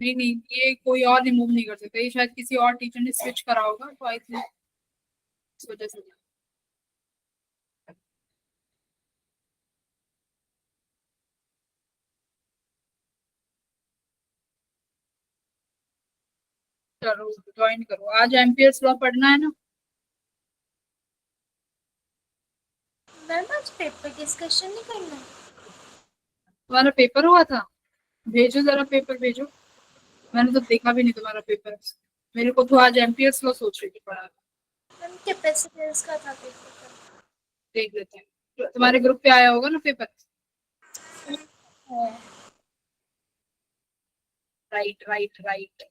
नहीं नहीं, ये कोई और रिमूव नहीं कर सकता, ये शायद किसी और टीचर ने स्विच करा होगा, तो आई थिंक इस वजह से। चलो ज्वाइन करो, आज एमपीएस लॉ पढ़ना है ना। मैम आज पेपर डिस्कशन नहीं करना है? तुम्हारा पेपर हुआ था? भेजो जरा, पेपर भेजो। मैंने तो देखा भी नहीं तुम्हारा पेपर। मेरे को तो आज एमपीएस लॉ सोच रही थी पढ़ा। मैम कैपेसिटेंस का था पेपर देख लेते हैं, तुम्हारे ग्रुप पे आया होगा ना पेपर। का। Right right right.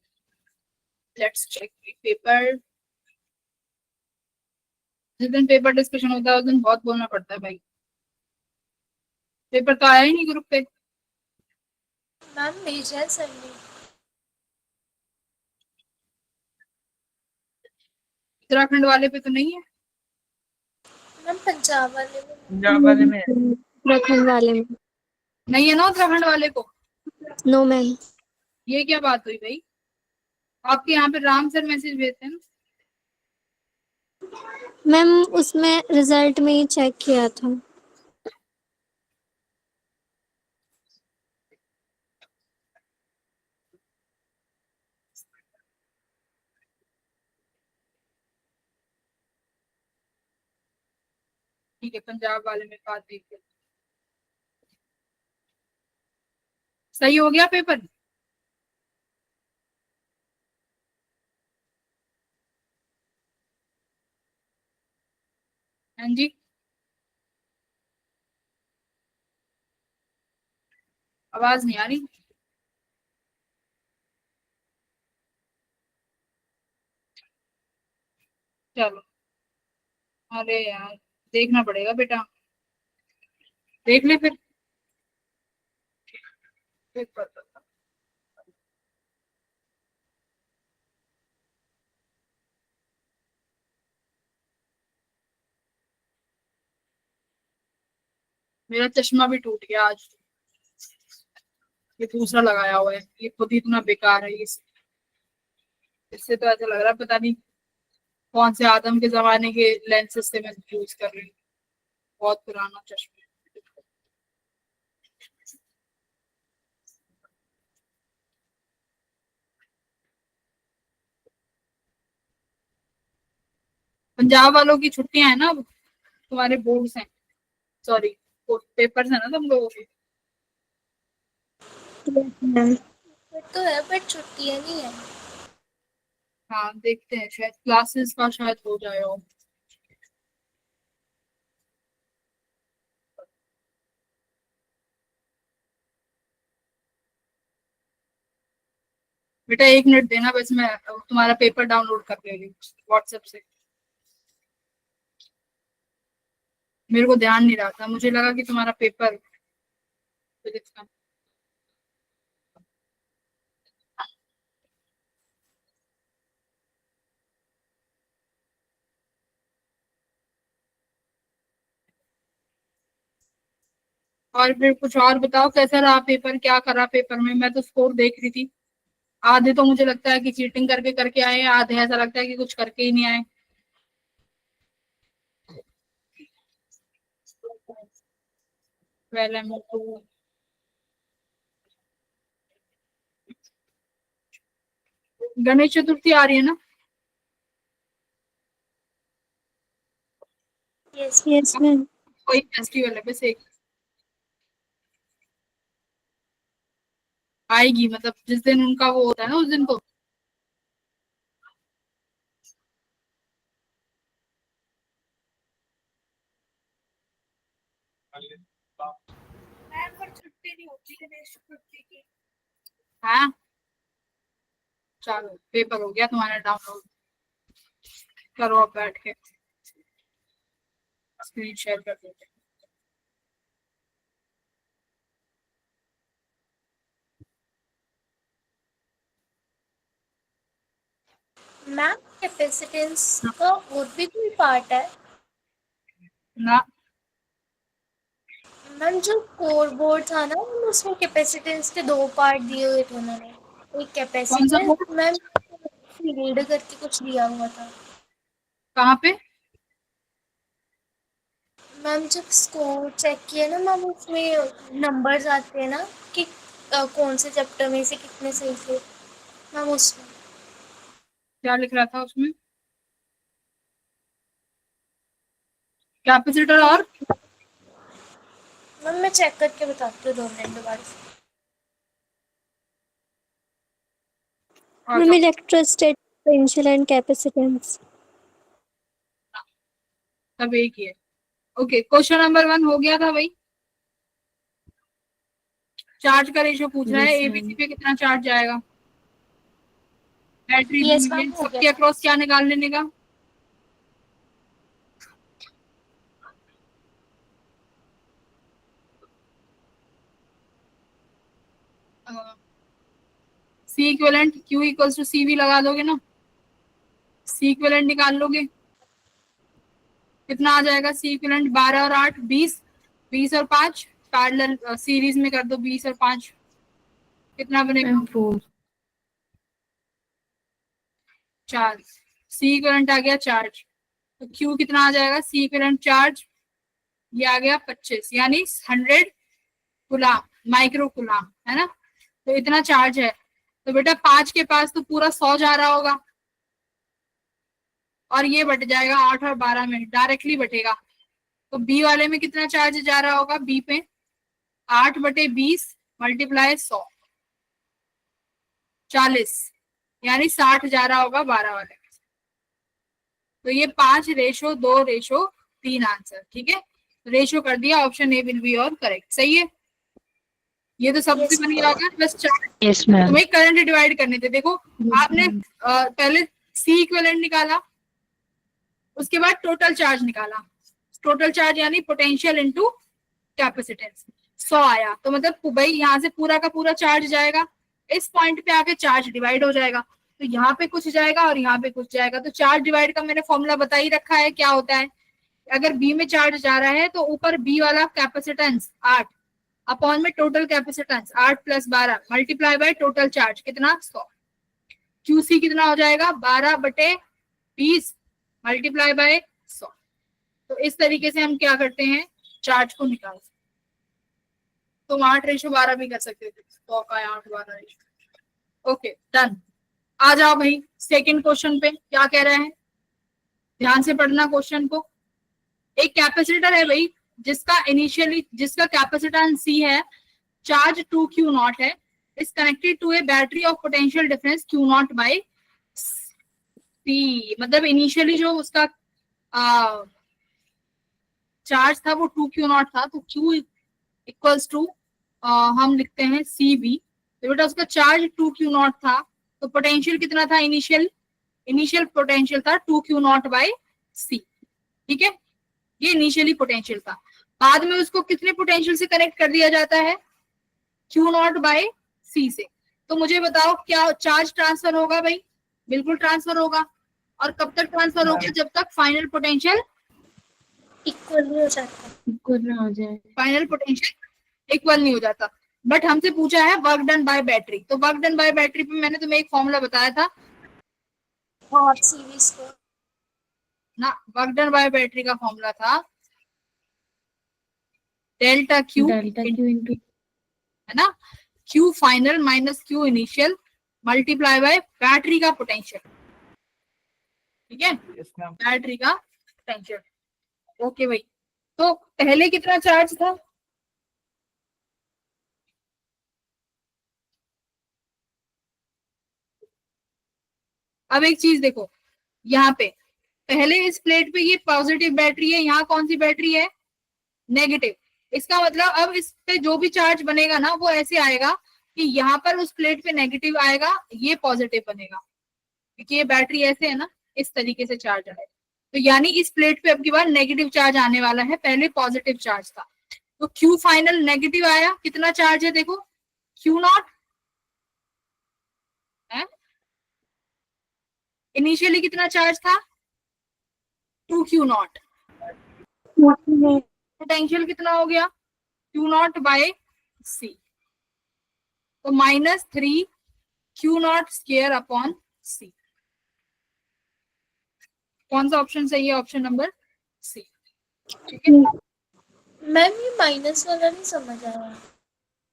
Let's check paper. जिस दिन पेपर डिस्कशन होता है उस दिन बहुत बोलना पड़ता है भाई। पेपर तो आया ही नहीं ग्रुप पे। मैम भेजा है सर ने। उत्तराखंड वाले पे तो नहीं है? मैम पंजाब वाले में। पंजाब वाले में है। उत्तराखंड वाले में नहीं है ना उत्तराखंड वाले को? No ma'am. ये क्या बात हुई भाई? आपके यहाँ पे राम सर मैसेज भेजते हैं ना। मैम उसमें रिजल्ट में ही चेक किया था। ठीक है, पंजाब वाले में बात देख लेते हैं। सही हो गया पेपर? हाँ जी। आवाज नहीं आ रही। चलो। अरे यार, देखना पड़ेगा बेटा। देख ले फिर। पेपर मेरा चश्मा भी टूट गया आज। ये दूसरा लगाया हुआ है, ये खुद ही इतना बेकार है ये। इससे तो ऐसा लग रहा है पता नहीं कौन से आदम के जमाने के लेंसेज से मैं यूज कर रही हूँ। बहुत पुराना चश्मा। पंजाब वालों की छुट्टियां है ना अब। तुम्हारे बोर्ड्स हैं, सॉरी पेपर्स है ना तुम लोगों के। मैम बट तो है बट छुट्टियाँ नहीं है। हाँ देखते हैं, शायद क्लासेस का शायद हो जाए हो। बेटा 1 मिनट देना, बस मैं तुम्हारा पेपर डाउनलोड कर ले रही हूँ व्हाट्सएप से। मेरे को ध्यान नहीं रहा था, मुझे लगा कि तुम्हारा पेपर फिजिक्स का। और फिर कुछ और बताओ, कैसा रहा पेपर, क्या करा पेपर में? मैं तो स्कोर देख रही थी। आधे तो मुझे लगता है कि चीटिंग करके करके आए हैं, आधे ऐसा लगता है कि कुछ करके ही नहीं आए। वेल एम टू। गणेश चतुर्थी आ रही है ना? यस। Yes ma'am. कोई फेस्टिवल है बस एक। आएगी मतलब जिस दिन उनका वो होता है ना, उस दिन को। पर छुट्टी नहीं होती गणेश चतुर्थी की। हाँ। चलो पेपर हो गया तुम्हारा डाउनलोड। करो अब बैठ के, स्क्रीन शेयर कर देते हैं। मैम कैपेसिटेंस का और भी कोई पार्ट है? ना। मैम जो कोर बोर्ड था ना, उसमें कैपेसिटेंस के 2 पार्ट दिए हुए थे उन्होंने। एक कौन सा कैपेसिटर बोर्ड? मैम रीड करके कुछ दिया हुआ था कहाँ पे? मैम। जब स्कोर चेक किया ना मैम, उसमें नंबर्स आते हैं ना कि कौन से चैप्टर में से कितने सही थे मैम, उसमें। क्या लिख रहा था उसमें? कैपेसिटर और मैम मैं चेक करके बताती हूँ 2 मिनट दोबारा से। Ma'am electrostatic potential and capacitance. सब एक ही है। ओके, क्वेश्चन नंबर 1 हो गया था भाई। चार्ज का रेशो पूछ रहा है, Yes, एबीसी ma'am. पे कितना चार्ज जाएगा। बैटरी दी यस हुई मैम है, हो सबके गया। अक्रॉस क्या निकाल लेने का? C equivalent Q equals to C V लगा दोगे ना, सी इक्विवेलेंट निकाल लोगे, कितना आ जाएगा? सी इक्विवेलेंट 12 और 8 20, 20 और 5 पैरेलल सीरीज में कर दो, 20 और 5 कितना बनेगा? 4. चार्ज। सी इक्विवेलेंट आ गया चार्ज, तो क्यू कितना आ जाएगा? सी इक्विवेलेंट चार्ज ये आ गया 25, यानी 100 गुलाम, माइक्रो गुलाम, है ना। तो इतना चार्ज है, तो बेटा 5 के पास तो पूरा 100 जा रहा होगा, और ये बट जाएगा 8 और 12 में, डायरेक्टली बटेगा। तो बी वाले में कितना चार्ज जा रहा होगा? बी पे 8/20 मल्टीप्लाई 100, 40, यानी 60 जा रहा होगा 12 वाले में। तो ये 5:2:3 आंसर, ठीक है। रेशो कर दिया, ऑप्शन ए विल बी और करेक्ट, सही है। ये तो सबसे यस बन मैम। गया होगा। बस चार्ज Yes, ma'am. तुम्हें करंट डिवाइड करने थे। देखो Yes, आपने ma'am. पहले सी इक्विवेलेंट निकाला, उसके बाद टोटल चार्ज निकाला। टोटल चार्ज यानी पोटेंशियल इनटू कैपेसिटेंस, 100 आया, तो मतलब भाई यहाँ से पूरा का पूरा चार्ज जाएगा, इस पॉइंट पे आके चार्ज डिवाइड हो जाएगा, तो यहाँ पे कुछ जाएगा और यहाँ पे कुछ जाएगा। तो चार्ज डिवाइड का मैंने फॉर्मूला बता ही रखा है, क्या होता है। अगर बी में चार्ज जा रहा है तो ऊपर बी वाला कैपेसिटेंस 8 अपॉन में total capacitance 8 + 12 multiply by total charge कितना? 100। क्यूसी कितना हो जाएगा? 12/20 मल्टीप्लाई बाय 100। तो इस तरीके से हम क्या करते हैं, चार्ज को निकालते हैं। तुम 8:12 भी कर सकते थे, 100 का 8:12 रेशो। Okay done. आ जाओ भाई सेकंड क्वेश्चन पे, क्या कह रहे हैं, ध्यान से पढ़ना क्वेश्चन को। एक कैपेसिटर है भाई, जिसका कैपेसिटेंस सी है, चार्ज 2Q0 है, is connected to a battery of potential difference Q0 by C. मतलब इनिशियली जो उसका चार्ज था वो 2Q0 था, तो Q इक्वल्स टू हम लिखते हैं CV। तो बेटा उसका चार्ज 2Q0 था, तो पोटेंशियल कितना था? इनिशियल पोटेंशियल था 2Q0 बाय सी, ठीक है। ये इनिशियली पोटेंशियल था, बाद में उसको कितने पोटेंशियल से कनेक्ट कर दिया जाता है? Q0 बाय सी से। तो मुझे बताओ क्या चार्ज ट्रांसफर होगा भाई? बिल्कुल ट्रांसफर होगा। और कब तक ट्रांसफर होगा? जब तक फाइनल पोटेंशियल इक्वल नहीं हो जाता। Good ना हो जाए. फाइनल पोटेंशियल इक्वल नहीं हो जाता। बट हमसे पूछा है वर्क डन बाय बैटरी, तो वर्क डन बाय बैटरी पे मैंने तुम्हें एक फॉर्मूला बताया था हाफ सीवी स्क्वायर। ना। वर्क डन बाय बैटरी का फॉर्मूला था delta Q, Delta Q into. है ना, Q final minus Q initial multiply by battery का पोटेंशियल, ठीक है। बैटरी का पोटेंशियल। ओके भाई, तो पहले कितना चार्ज था? अब एक चीज देखो, यहाँ पे पहले इस प्लेट पे ये पॉजिटिव बैटरी है, यहाँ कौन सी बैटरी है? नेगेटिव। इसका मतलब अब इस पे जो भी चार्ज बनेगा ना वो ऐसे आएगा कि यहाँ पर उस प्लेट पे नेगेटिव आएगा, ये पॉजिटिव बनेगा, क्योंकि ये बैटरी ऐसे है ना, इस तरीके से चार्ज आएगा। तो यानी इस प्लेट पे अब की बार नेगेटिव चार्ज आने वाला है, पहले पॉजिटिव चार्ज था। तो क्यू फाइनल नेगेटिव आया, कितना चार्ज है देखो, Q0 है, इनिशियली कितना चार्ज था? 2Q0। पोटेंशियल कितना हो गया? Q0 बाय सी, तो -3 Q not square upon C. कौन सा ऑप्शन सही है? Option number C. ठीक है, मैम ये माइनस वाला नहीं समझ आया।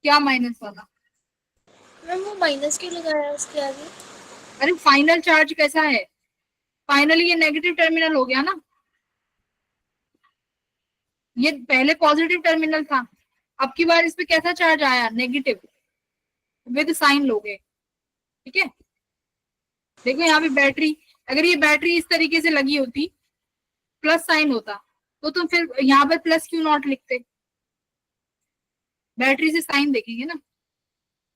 क्या माइनस वाला? मैम वो माइनस क्यों लगाया उसके आगे? अरे फाइनल चार्ज कैसा है? फाइनली ये नेगेटिव टर्मिनल हो गया ना, ये पहले पॉजिटिव टर्मिनल था, अब की बार इस पे कैसा चार्ज आया? नेगेटिव, विद साइन लोगे। ठीक है, देखो यहाँ पे बैटरी, अगर ये बैटरी इस तरीके से लगी होती, प्लस साइन होता, तो तुम फिर यहाँ पे प्लस क्यू नॉट लिखते, बैटरी से साइन देखेंगे ना,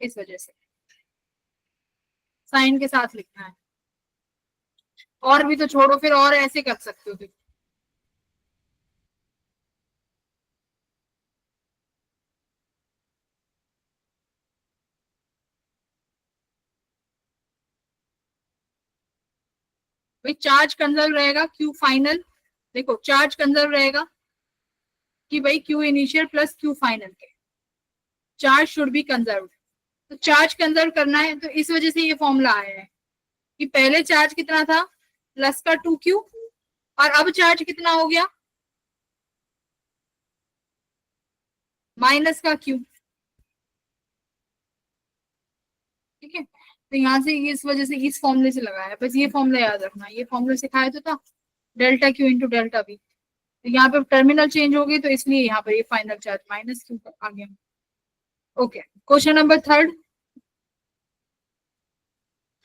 इस वजह से साइन के साथ लिखना है। और भी तो छोड़ो, फिर और ऐसे कर सकते हो फिर। भाई चार्ज कंजर्व रहेगा, क्यू फाइनल, देखो चार्ज कंजर्व रहेगा कि भाई Q initial plus Q final के, चार्ज शुड बी कंजर्व। तो चार्ज कंजर्व करना है, तो इस वजह से ये फॉर्मूला आया है कि पहले चार्ज कितना था? प्लस का 2q, और अब चार्ज कितना हो गया? माइनस का q। ठीक है, तो यहाँ से इस वजह से इस फॉर्मूले से लगाया, बस ये फॉर्मूला याद रखना, ये फॉर्मूला सिखाया तो था, delta Q into delta B. तो यहाँ पे टर्मिनल चेंज हो गई, तो इसलिए यहाँ पर ये फाइनल चार्ज माइनस क्यू आ गया। ओके, क्वेश्चन नंबर 3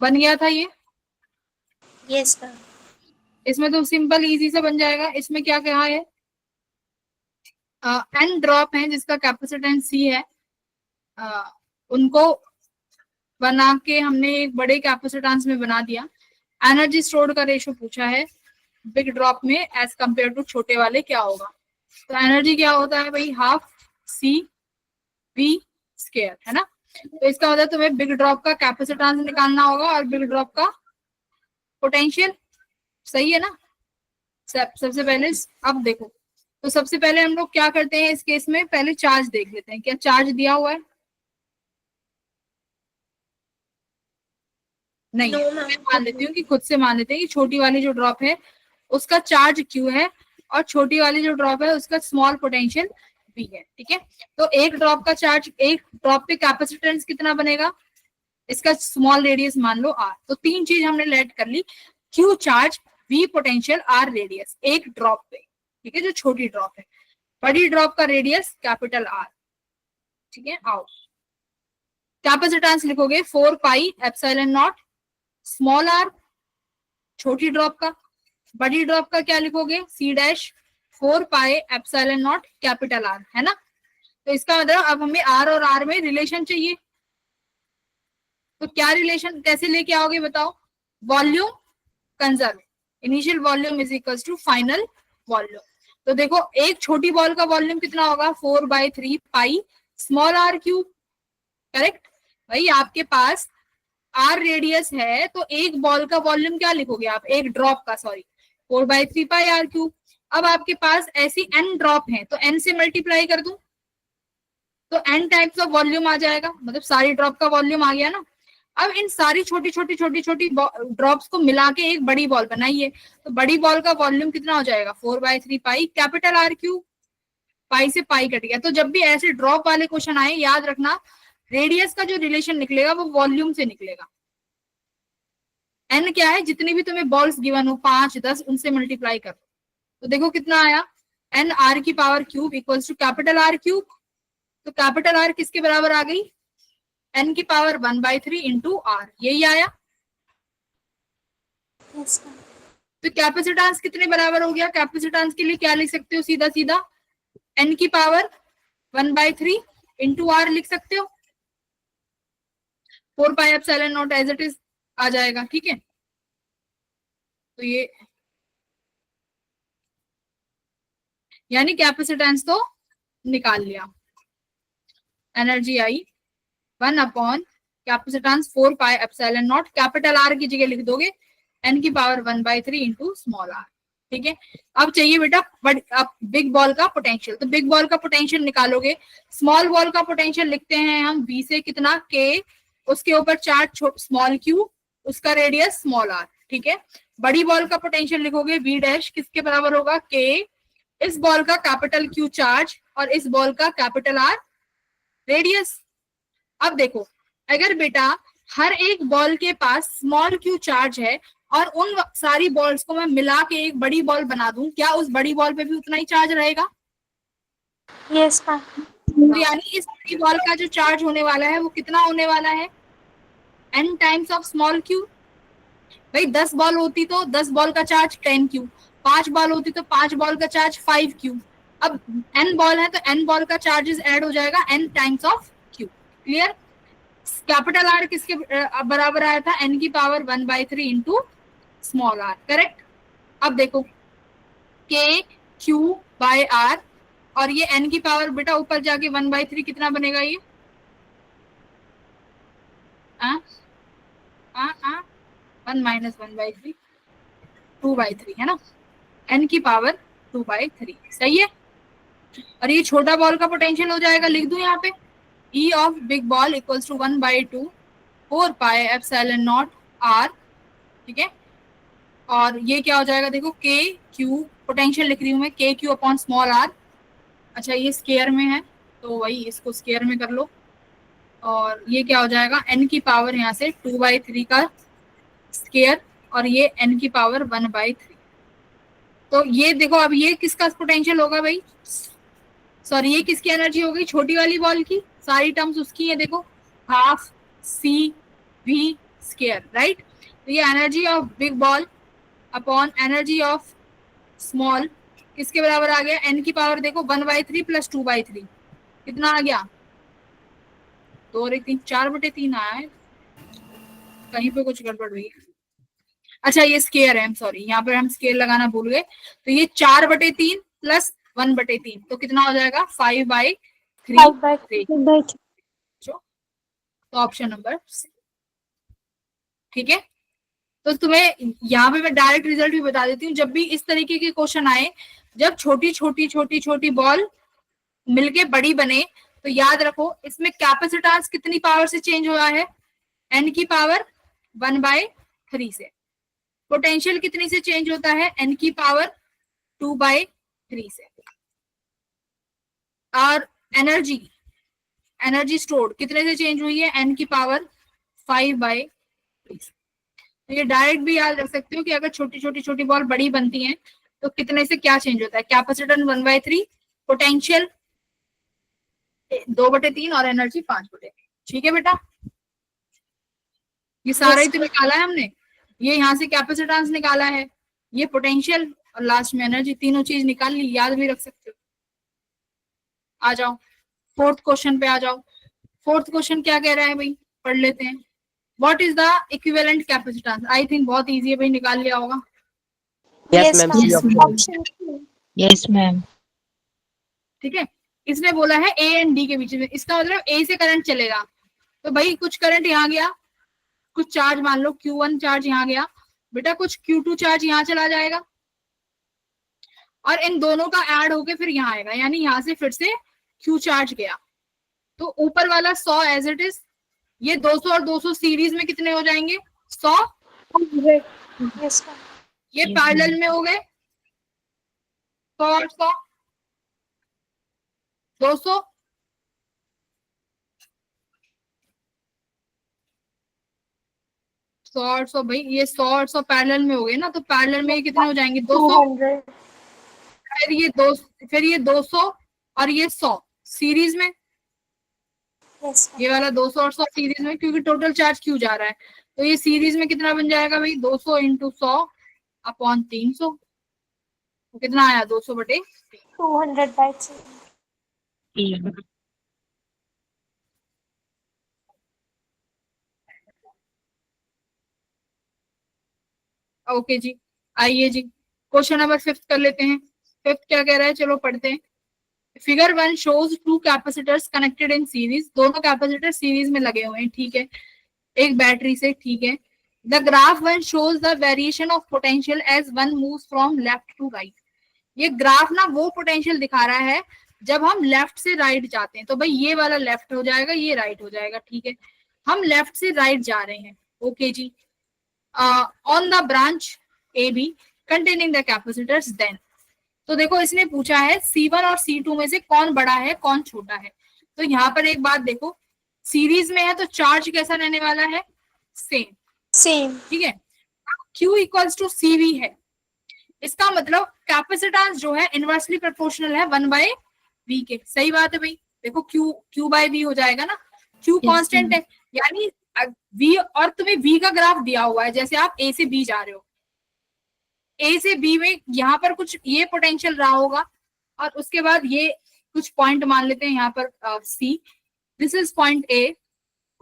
बन गया था ये। Yes ma'am. इसमें तो सिंपल इजी से बन जाएगा। इसमें क्या कहा है? एन ड्रॉप है जिसका कैपेसिटेंस सी है, उनको बना के हमने एक बड़े कैपेसिटेंस में बना दिया। एनर्जी स्टोर्ड का रेशो पूछा है बिग ड्रॉप में एज कंपेयर टू छोटे वाले, क्या होगा? तो एनर्जी क्या होता है भाई? हाफ सी बी स्क्वायर, है ना। तो इसका मतलब तुम्हें बिग ड्रॉप का कैपेसिटेंस निकालना होगा और बिग ड्रॉप का पोटेंशियल, सही है ना। सबसे पहले अब देखो, तो सबसे पहले हम लोग क्या करते हैं इस केस में? पहले चार्ज देख लेते हैं, क्या चार्ज दिया हुआ है? नहीं, No, मैं ma'am. मान लेती हूँ कि खुद से मान लेते हैं कि छोटी वाली जो ड्रॉप है उसका चार्ज क्यू है, और छोटी वाली जो ड्रॉप है उसका स्मॉल पोटेंशियल बी है। ठीक है, तो एक ड्रॉप का चार्ज, एक ड्रॉप पे कैपेसिटेंस कितना बनेगा? इसका स्मॉल रेडियस मान लो आर। तो तीन चीज हमने लेट कर ली, Q charge, V potential, R radius, एक ड्रॉप पे। ठीक है, जो छोटी ड्रॉप है, बड़ी ड्रॉप का रेडियस कैपिटल आर। ठीक है, आओ कैपेसिटेंस लिखोगे 4 pi epsilon not small R, छोटी ड्रॉप का। बड़ी ड्रॉप का क्या लिखोगे? C dash 4 pi epsilon not capital R, है ना। तो इसका मतलब अब हमें आर और आर में रिलेशन चाहिए, तो क्या रिलेशन कैसे लेके आओगे बताओ? Volume conserve, initial volume is equal to final volume. तो देखो एक छोटी बॉल का वॉल्यूम कितना होगा? 4/3 pi small R cube. Correct भाई, आपके पास आर रेडियस है, तो एक बॉल का वॉल्यूम क्या लिखोगे आप? एक ड्रॉप का, सॉरी, 4/3 पाई आर क्यूब। अब आपके पास ऐसी एन ड्रॉप है, तो एन से मल्टीप्लाई कर दूं तो एन टाइप्स ऑफ वॉल्यूम आ जाएगा, मतलब सारी ड्रॉप का वॉल्यूम आ गया ना। अब इन सारी छोटी छोटी ड्रॉप्स को मिला के एक बड़ी बॉल बनाइए, तो बड़ी बॉल का वॉल्यूम कितना हो जाएगा? 4/3 पाई कैपिटल आर क्यूब। पाई से पाई कट गया। तो जब भी ऐसे ड्रॉप वाले क्वेश्चन आए, याद रखना रेडियस का जो रिलेशन निकलेगा वो वॉल्यूम से निकलेगा। एन क्या है? जितनी भी तुम्हें बॉल्स गिवन हो, 5 10, उनसे मल्टीप्लाई करो। तो देखो कितना आया? एन आर की power cube equals to capital R cube. तो कैपिटल आर किसके बराबर आ गई? एन की पावर 1/3 इंटू आर, यही आया। Yes, ma'am. तो कैपेसिटेंस कितने बराबर हो गया? कैपेसिटेंस के लिए क्या लिख सकते हो? सीधा सीधा एन की पावर 1/3 इंटू आर लिख सकते हो, 4 pi epsilon naught as it is आ जाएगा। ठीक है, तो ये यानी कैपेसिटेंस तो निकाल लिया। Energy I 1 capacitance 4 pi epsilon not, capital are की जगह लिख दोगे एन की पावर 1/3 इंटू स्मॉल आर। ठीक है, अब चाहिए बेटा अब बिग बॉल का पोटेंशियल। तो बिग बॉल का पोटेंशियल निकालोगे, स्मॉल बॉल का पोटेंशियल लिखते हैं हम v से कितना? k उसके ऊपर चार्ज स्मॉल क्यू, उसका रेडियस स्मॉल आर, ठीक है। बड़ी बॉल का पोटेंशियल लिखोगे v डैश किसके बराबर होगा, k, इस बॉल का कैपिटल क्यू चार्ज और इस बॉल का कैपिटल आर रेडियस। अब देखो, अगर बेटा हर एक बॉल के पास स्मॉल क्यू चार्ज है और उन सारी बॉल्स को मैं मिला के एक बड़ी बॉल बना दूं, क्या उस बड़ी बॉल पे भी उतना ही चार्ज रहेगा? Yes ma'am. तो यानी इस बड़ी बॉल का जो चार्ज होने वाला है वो कितना होने वाला है, n times of small Q. भाई 10 बॉल होती तो 10 बॉल का चार्ज 10 क्यू, 5 बॉल होती तो 5 बॉल का चार्ज 5 क्यू। अब n बॉल है तो n बॉल का चार्जेस ऐड हो जाएगा n times of Q. Clear? Capital R किसके बराबर आया था, n की power 1/3 into small R, correct. अब देखो k q बाय r और ये n की पावर बेटा ऊपर जाके 1/3 कितना बनेगा ये, वन माइनस 1/3 2/3 है ना, n की पावर 2/3, सही है। और ये छोटा बॉल का पोटेंशियल हो जाएगा, लिख दूं यहाँ पे, E of big ball equals to 1/2 4 pi epsilon not r, ठीक है। और ये क्या हो जाएगा, देखो k q, पोटेंशियल लिख रही हूँ मैं, k q upon small r। अच्छा ये स्केयर में है तो वही इसको स्केयर में कर लो, और ये क्या हो जाएगा, n की पावर यहाँ से 2/3 का स्केयर और ये n की पावर 1/3। तो ये देखो अब ये किसका पोटेंशियल होगा भाई, सॉरी ये किसकी एनर्जी होगी, छोटी वाली बॉल की, सारी टर्म्स उसकी है, देखो half c v square, right. तो ये energy of big ball upon energy of small किसके बराबर आ गया, n की पावर देखो 1/3 प्लस 2/3 कितना आ गया, 2 और 1 3 4/3 आया है, कहीं पे कुछ गड़बड़ हुई है। अच्छा ये स्केयर है, सॉरी यहाँ पर हम स्केयर लगाना भूल गए, तो ये 4/3 प्लस 1/3 तो कितना हो जाएगा 5/3, तो ऑप्शन नंबर सी, ठीक है। तो तुम्हें यहाँ पे मैं डायरेक्ट रिजल्ट भी बता देती हूँ, जब भी इस तरीके के क्वेश्चन आए, जब छोटी छोटी छोटी छोटी बॉल मिलके बड़ी बने, तो याद रखो इसमें कैपेसिटेंस कितनी पावर से चेंज हुआ है, n की पावर 1/3 से। पोटेंशियल कितनी से चेंज होता है, n की पावर 2/3 से। और एनर्जी स्टोर्ड कितने से चेंज हुई है, n की पावर 5/3 से। तो ये डायरेक्ट भी याद रख सकते हो कि अगर छोटी छोटी छोटी बॉल बड़ी बनती हैं तो कितने से क्या चेंज होता है, कैपेसिटेंस 1/3, पोटेंशियल 2/3 और एनर्जी 5/3, ठीक है बेटा। ये सारा ही तो निकाला है हमने, ये यहाँ से कैपेसिटेंस निकाला है, ये पोटेंशियल और लास्ट में एनर्जी, तीनों चीज निकाल ली, याद भी रख सकते हो। आ जाओ फोर्थ क्वेश्चन पे आ जाओ। फोर्थ क्वेश्चन क्या कह रहा है भाई, पढ़ लेते हैं। What is the equivalent capacitance, I think बहुत इजी है भाई, निकाल लिया होगा। Yes ma'am, ma'am. Yes ma'am. ठीक है, इसने बोला है ए एंड डी के बीच में, इसका मतलब ए से करंट चलेगा, तो भाई कुछ करंट यहाँ गया, कुछ चार्ज मान लो Q1 चार्ज यहाँ गया बेटा, कुछ Q2 चार्ज यहाँ चला जाएगा और इन दोनों का ऐड होके फिर यहाँ आएगा, यानी यहाँ से फिर से Q चार्ज गया, तो ऊपर वाला 100 एज इट इज, ये 200 और 200 सीरीज में कितने हो जाएंगे 100, यस मैम। ये पैरेलल में हो गए 100 और 100 200, और 100 भाई, ये 100 और 100 पैरेलल में हो गए ना, तो पैरेलल में ये कितने हो जाएंगे 200, 200। फिर ये 200 और ये 100 सीरीज में, यस ये वाला 200 और 100 सीरीज में, क्योंकि टोटल चार्ज क्यों जा रहा है, तो ये सीरीज में कितना बन जाएगा भाई 200 इंटू 100 अपॉन 300, तो कितना आया 200/3। 200/3। ओके जी, आइए जी क्वेश्चन नंबर 5 कर लेते हैं। 5 क्या कह रहा है, चलो पढ़ते हैं। Figure 1 shows 2 capacitors connected in series, दोनों कैपेसिटर सीरीज में लगे हुए हैं, ठीक है, एक बैटरी से, ठीक है। The graph 1 shows the variation of potential as one moves from left to right. ये ग्राफ ना वो पोटेंशियल दिखा रहा है जब हम लेफ्ट से राइट जाते हैं, तो भाई ये वाला लेफ्ट हो जाएगा, ये राइट हो जाएगा, ठीक है। हम लेफ्ट से राइट जा रहे हैं, ओके जी। On the branch A B containing the capacitors then, तो देखो इसने पूछा है C1 और C2 में से कौन बड़ा है कौन छोटा है। तो यहाँ पर एक बात देखो, सीरीज में है तो चार्ज कैसा रहने वाला है, सेम, सेम। ठीक है। Q इक्वल्स टू CV है, इसका मतलब कैपेसिटेंस जो है इनवर्सली प्रोपोर्शनल है 1/V के। सही बात है भाई, देखो Q/V हो जाएगा ना, Q कांस्टेंट है, यानी V, और तुम्हें V का ग्राफ दिया हुआ है, जैसे आप A से B जा रहे हो, A से B में यहाँ पर कुछ ये पोटेंशियल रहा होगा, और उसके बाद ये कुछ पॉइंट मान लेते हैं यहाँ पर C, this is point A,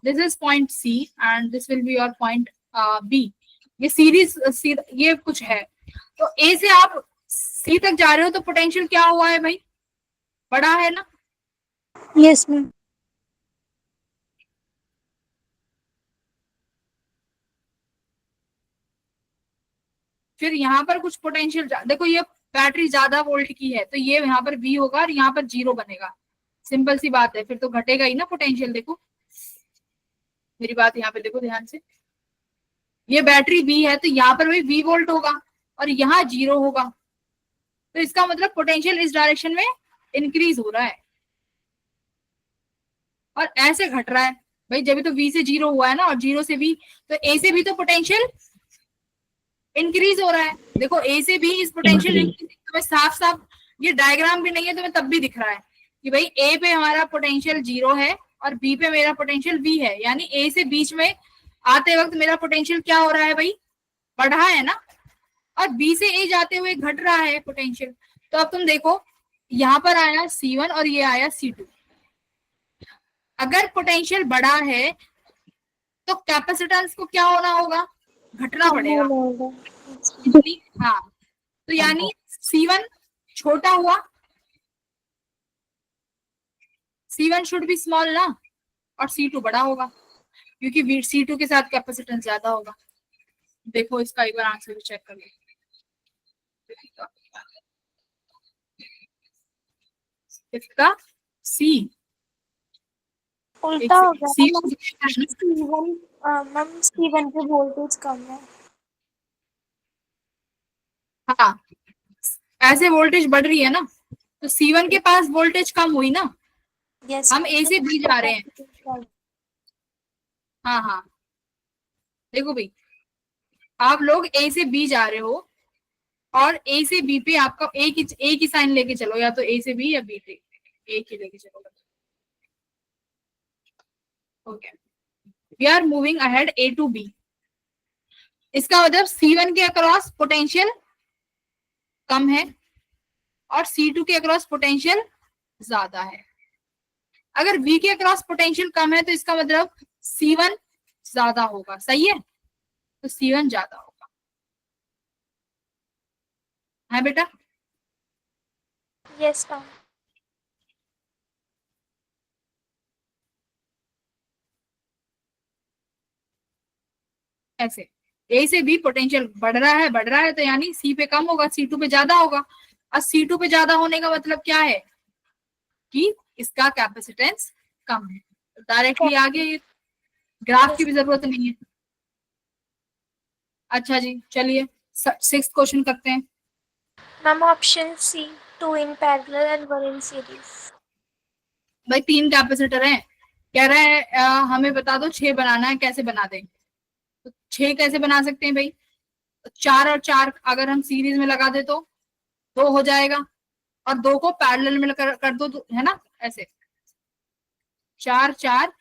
this is point C and this will be your point B। ये सीरीज ये कुछ है, तो A से आप C तक जा रहे हो तो पोटेंशियल क्या हुआ है भाई, बड़ा है ना। Yes ma'am. फिर यहाँ पर कुछ पोटेंशियल, देखो ये बैटरी ज्यादा वोल्ट की है तो ये यहाँ पर V होगा और यहाँ पर 0 बनेगा, सिंपल सी बात है, फिर तो घटेगा ही ना पोटेंशियल। देखो मेरी बात यहाँ पे देखो ध्यान से, ये बैटरी V है तो यहाँ पर भी V वोल्ट होगा और यहाँ 0 होगा, तो इसका मतलब पोटेंशियल इस डायरेक्शन में इंक्रीज हो रहा है और ऐसे घट रहा है भाई, जब भी तो V से 0 हुआ है ना, और 0 से V, तो A से भी तो पोटेंशियल इंक्रीज हो रहा है। देखो A से भी इस पोटेंशियल इंक्रीज, तुम्हें साफ साफ ये डायग्राम भी नहीं है तुम्हें तब भी दिख रहा है कि भाई A पे हमारा पोटेंशियल 0 है और B पे मेरा पोटेंशियल V है, यानी A से बीच में आते वक्त मेरा पोटेंशियल क्या हो रहा है भाई, बढ़ रहा है ना, और B से A जाते हुए घट रहा है पोटेंशियल। तो अब तुम देखो यहाँ पर आया C1 और ये आया C2, अगर पोटेंशियल बड़ा है तो कैपेसिटेंस को क्या होना होगा, घटना पड़ेगा। हाँ, तो यानी C1 छोटा हुआ, C1 शुड बी स्मॉल ना, और C2 बड़ा होगा क्योंकि C2 के साथ कैपेसिटेंस ज्यादा होगा। देखो इसका एक बार आंसर भी चेक कर लो, इसका C उल्टा हो गया C1 मैम, C1 पे वोल्टेज कम है। हाँ, ऐसे वोल्टेज बढ़ रही है ना, तो C1 के पास वोल्टेज कम हुई ना, यस, हम A से B जा रहे हैं। हाँ हाँ, देखो भाई आप लोग A से B जा रहे हो और A से B पे आपका एक ही साइन लेके चलो, या तो A से B या B से एक ही लेके चलो। Okay, we are moving ahead A to B, इसका मतलब C1 के अक्रॉस पोटेंशियल कम है और C2 के अक्रॉस पोटेंशियल ज्यादा है। अगर V के अक्रॉस पोटेंशियल कम है तो इसका मतलब C1 ज्यादा होगा, सही है, तो C1 ज्यादा होगा, है बेटा। Yes ma'am. ऐसे A से B पोटेंशियल बढ़ रहा है तो यानी C पे कम होगा, C2 पे ज्यादा होगा, और C2 पे ज्यादा होने का मतलब क्या है कि इसका कैपेसिटेंस कम है। डायरेक्टली आगे ग्राफ की भी जरूरत नहीं है। अच्छा जी, चलिए 6th क्वेश्चन करते हैं। Ma'am option C, 2 in parallel and 1 in series। भाई 3 कैपेसिटर हैं, कह रहा है हमें बता दो 6 बनाना है, कैसे बना दें। तो 6 कैसे बना सकते हैं भाई, 4 और 4 अगर हम सीरीज में लगा दे तो 2 हो जाएगा, और 2 को पैरेलल में कर दो तो, है ना, ऐसे 4 4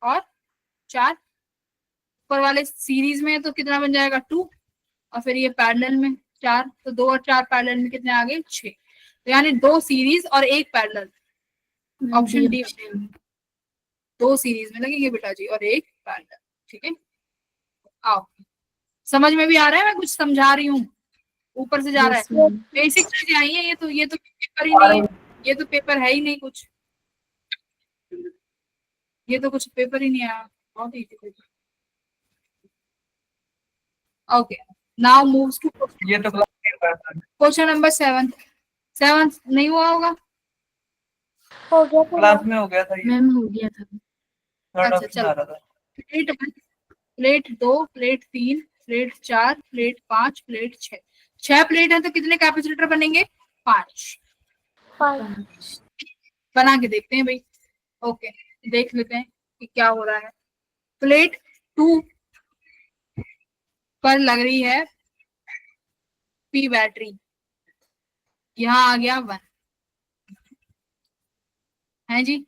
और 4, ऊपर वाले सीरीज में तो कितना बन जाएगा 2, और फिर ये पैरेलल में 4, तो 2 और 4 पैरेलल में कितने आ गए 6, तो यानी 2 सीरीज और 1 पैरेलल, ऑप्शन डी। 2 सीरीज में लगेंगे बेटा जी और 1 पैरेलल, ठीक है। आओ, समझ में भी आ रहा है, मैं कुछ समझा रही हूँ, ऊपर से जा रहा है, बेसिक चीजें आई है, ये तो पेपर ही नहीं है, ये तो पेपर है ही नहीं कुछ, ये तो कुछ पेपर ही नहीं आया, बहुत easy paper. Okay, now moves to ये तो क्वेश्चन नंबर 7 नहीं हुआ होगा, हो गया क्लास में हो गया था ये, मैम हो गया था। थर्ड अच्छा, ऑप्शन चलो। आ रहा था। Plate 1, plate 2, plate 3, plate 4, plate 5, plate 6। 6 plate है तो कितने कैपेसिटर बनेंगे? 5। 5। बना के देखते हैं भाई। ओके, देख लेते हैं कि क्या हो रहा है। प्लेट 2 पर लग रही है पी बैटरी, यहाँ आ गया 1 है जी,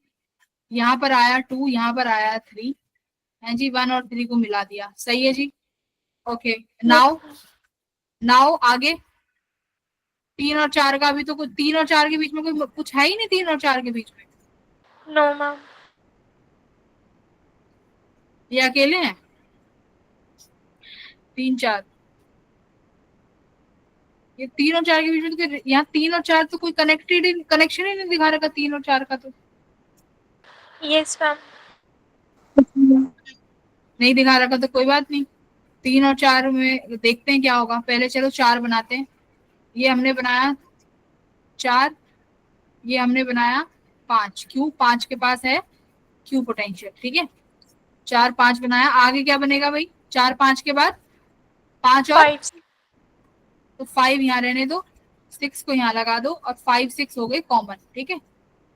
यहाँ पर आया 2, यहाँ पर आया 3 है जी, 1 और 3 को मिला दिया, सही है जी। ओके, नाउ नाउ आगे 3 और 4 का भी तो कुछ, 3 और 4 के बीच में कोई कुछ है ही नहीं, 3 और 4 के बीच में नो मैम। ये अकेले हैं 3 4, ये 3 और 4 के बीच में तो यहाँ 3 और 4 तो कोई कनेक्टेड कनेक्शन ही नहीं दिखा रखा 3 और 4 का, तो यस मैम। नहीं दिखा रखा तो कोई बात नहीं। 3 और 4 में देखते हैं क्या होगा। पहले चलो 4 बनाते हैं। ये हमने बनाया 4, ये हमने बनाया 5। क्यों? 5 के पास है क्यू पोटेंशियल, ठीक है। 4 5 बनाया, आगे क्या बनेगा भाई? 4 5 के बाद 5 और 5। तो 5 यहाँ रहने दो, 6 को यहाँ लगा दो और 5 6 हो गए कॉमन, ठीक है,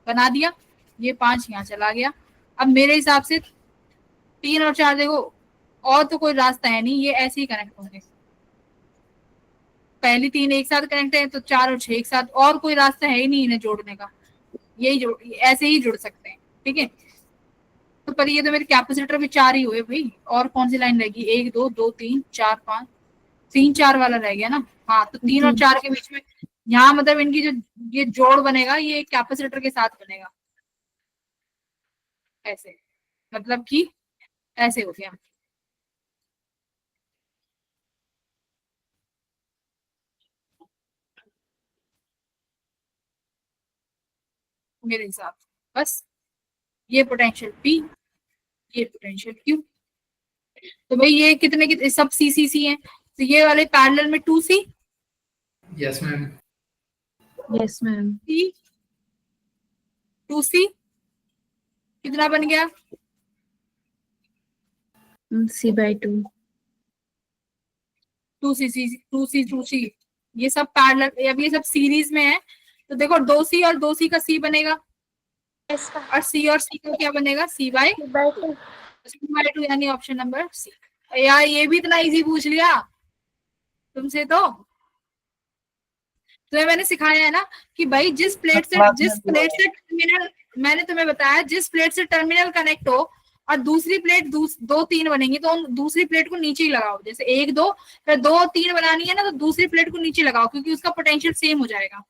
बना दिया। ये 5 यहाँ चला गया। अब मेरे हिसाब से 3 और 4 देखो, और तो कोई रास्ता है नहीं, ये ऐसे ही कनेक्ट होंगे। पहली 3 एक साथ कनेक्ट है तो 4 और 6 एक साथ, और कोई रास्ता है ही नहीं इन्हें जोड़ने का, यही जोड़, ऐसे ही जुड़ सकते हैं, ठीक है। तो पर ये तो मेरे कैपेसिटर भी 4 ही हुए भाई, और कौन सी लाइन रहेगी? 1 2 2 3 4 5, 3 4 वाला रह गया ना। हाँ, तो 3 और 4 के बीच में यहाँ मतलब इनकी जो ये जोड़ बनेगा ये कैपेसिटर के साथ बनेगा, ऐसे, मतलब कि ऐसे हो गया। मेरे हिसाब से बस ये पोटेंशियल P, ये पोटेंशियल Q। तो भाई ये कितने सब सी हैं, तो ये वाले पैरेलल में 2C, yes ma'am. Yes ma'am. C 2C कितना बन गया? C/2। 2C ये सब पैरेलल, अब ये सब सीरीज में है, तो देखो 2C और 2C का C बनेगा, यस मैम। और C का क्या बनेगा? C/2। C/2, यानी ऑप्शन नंबर C। यार ये भी इतना इजी पूछ लिया तुमसे, तो तुम्हें मैंने सिखाया है ना कि भाई जिस प्लेट से टर्मिनल, मैंने तुम्हें बताया जिस प्लेट से टर्मिनल कनेक्ट हो और दूसरी प्लेट 2 3 बनेंगी, तो दूसरी प्लेट को नीचे ही लगाओ। जैसे 1 2 फिर 2 3 बनानी है ना, तो दूसरी प्लेट को नीचे लगाओ, क्योंकि उसका पोटेंशियल सेम हो जाएगा।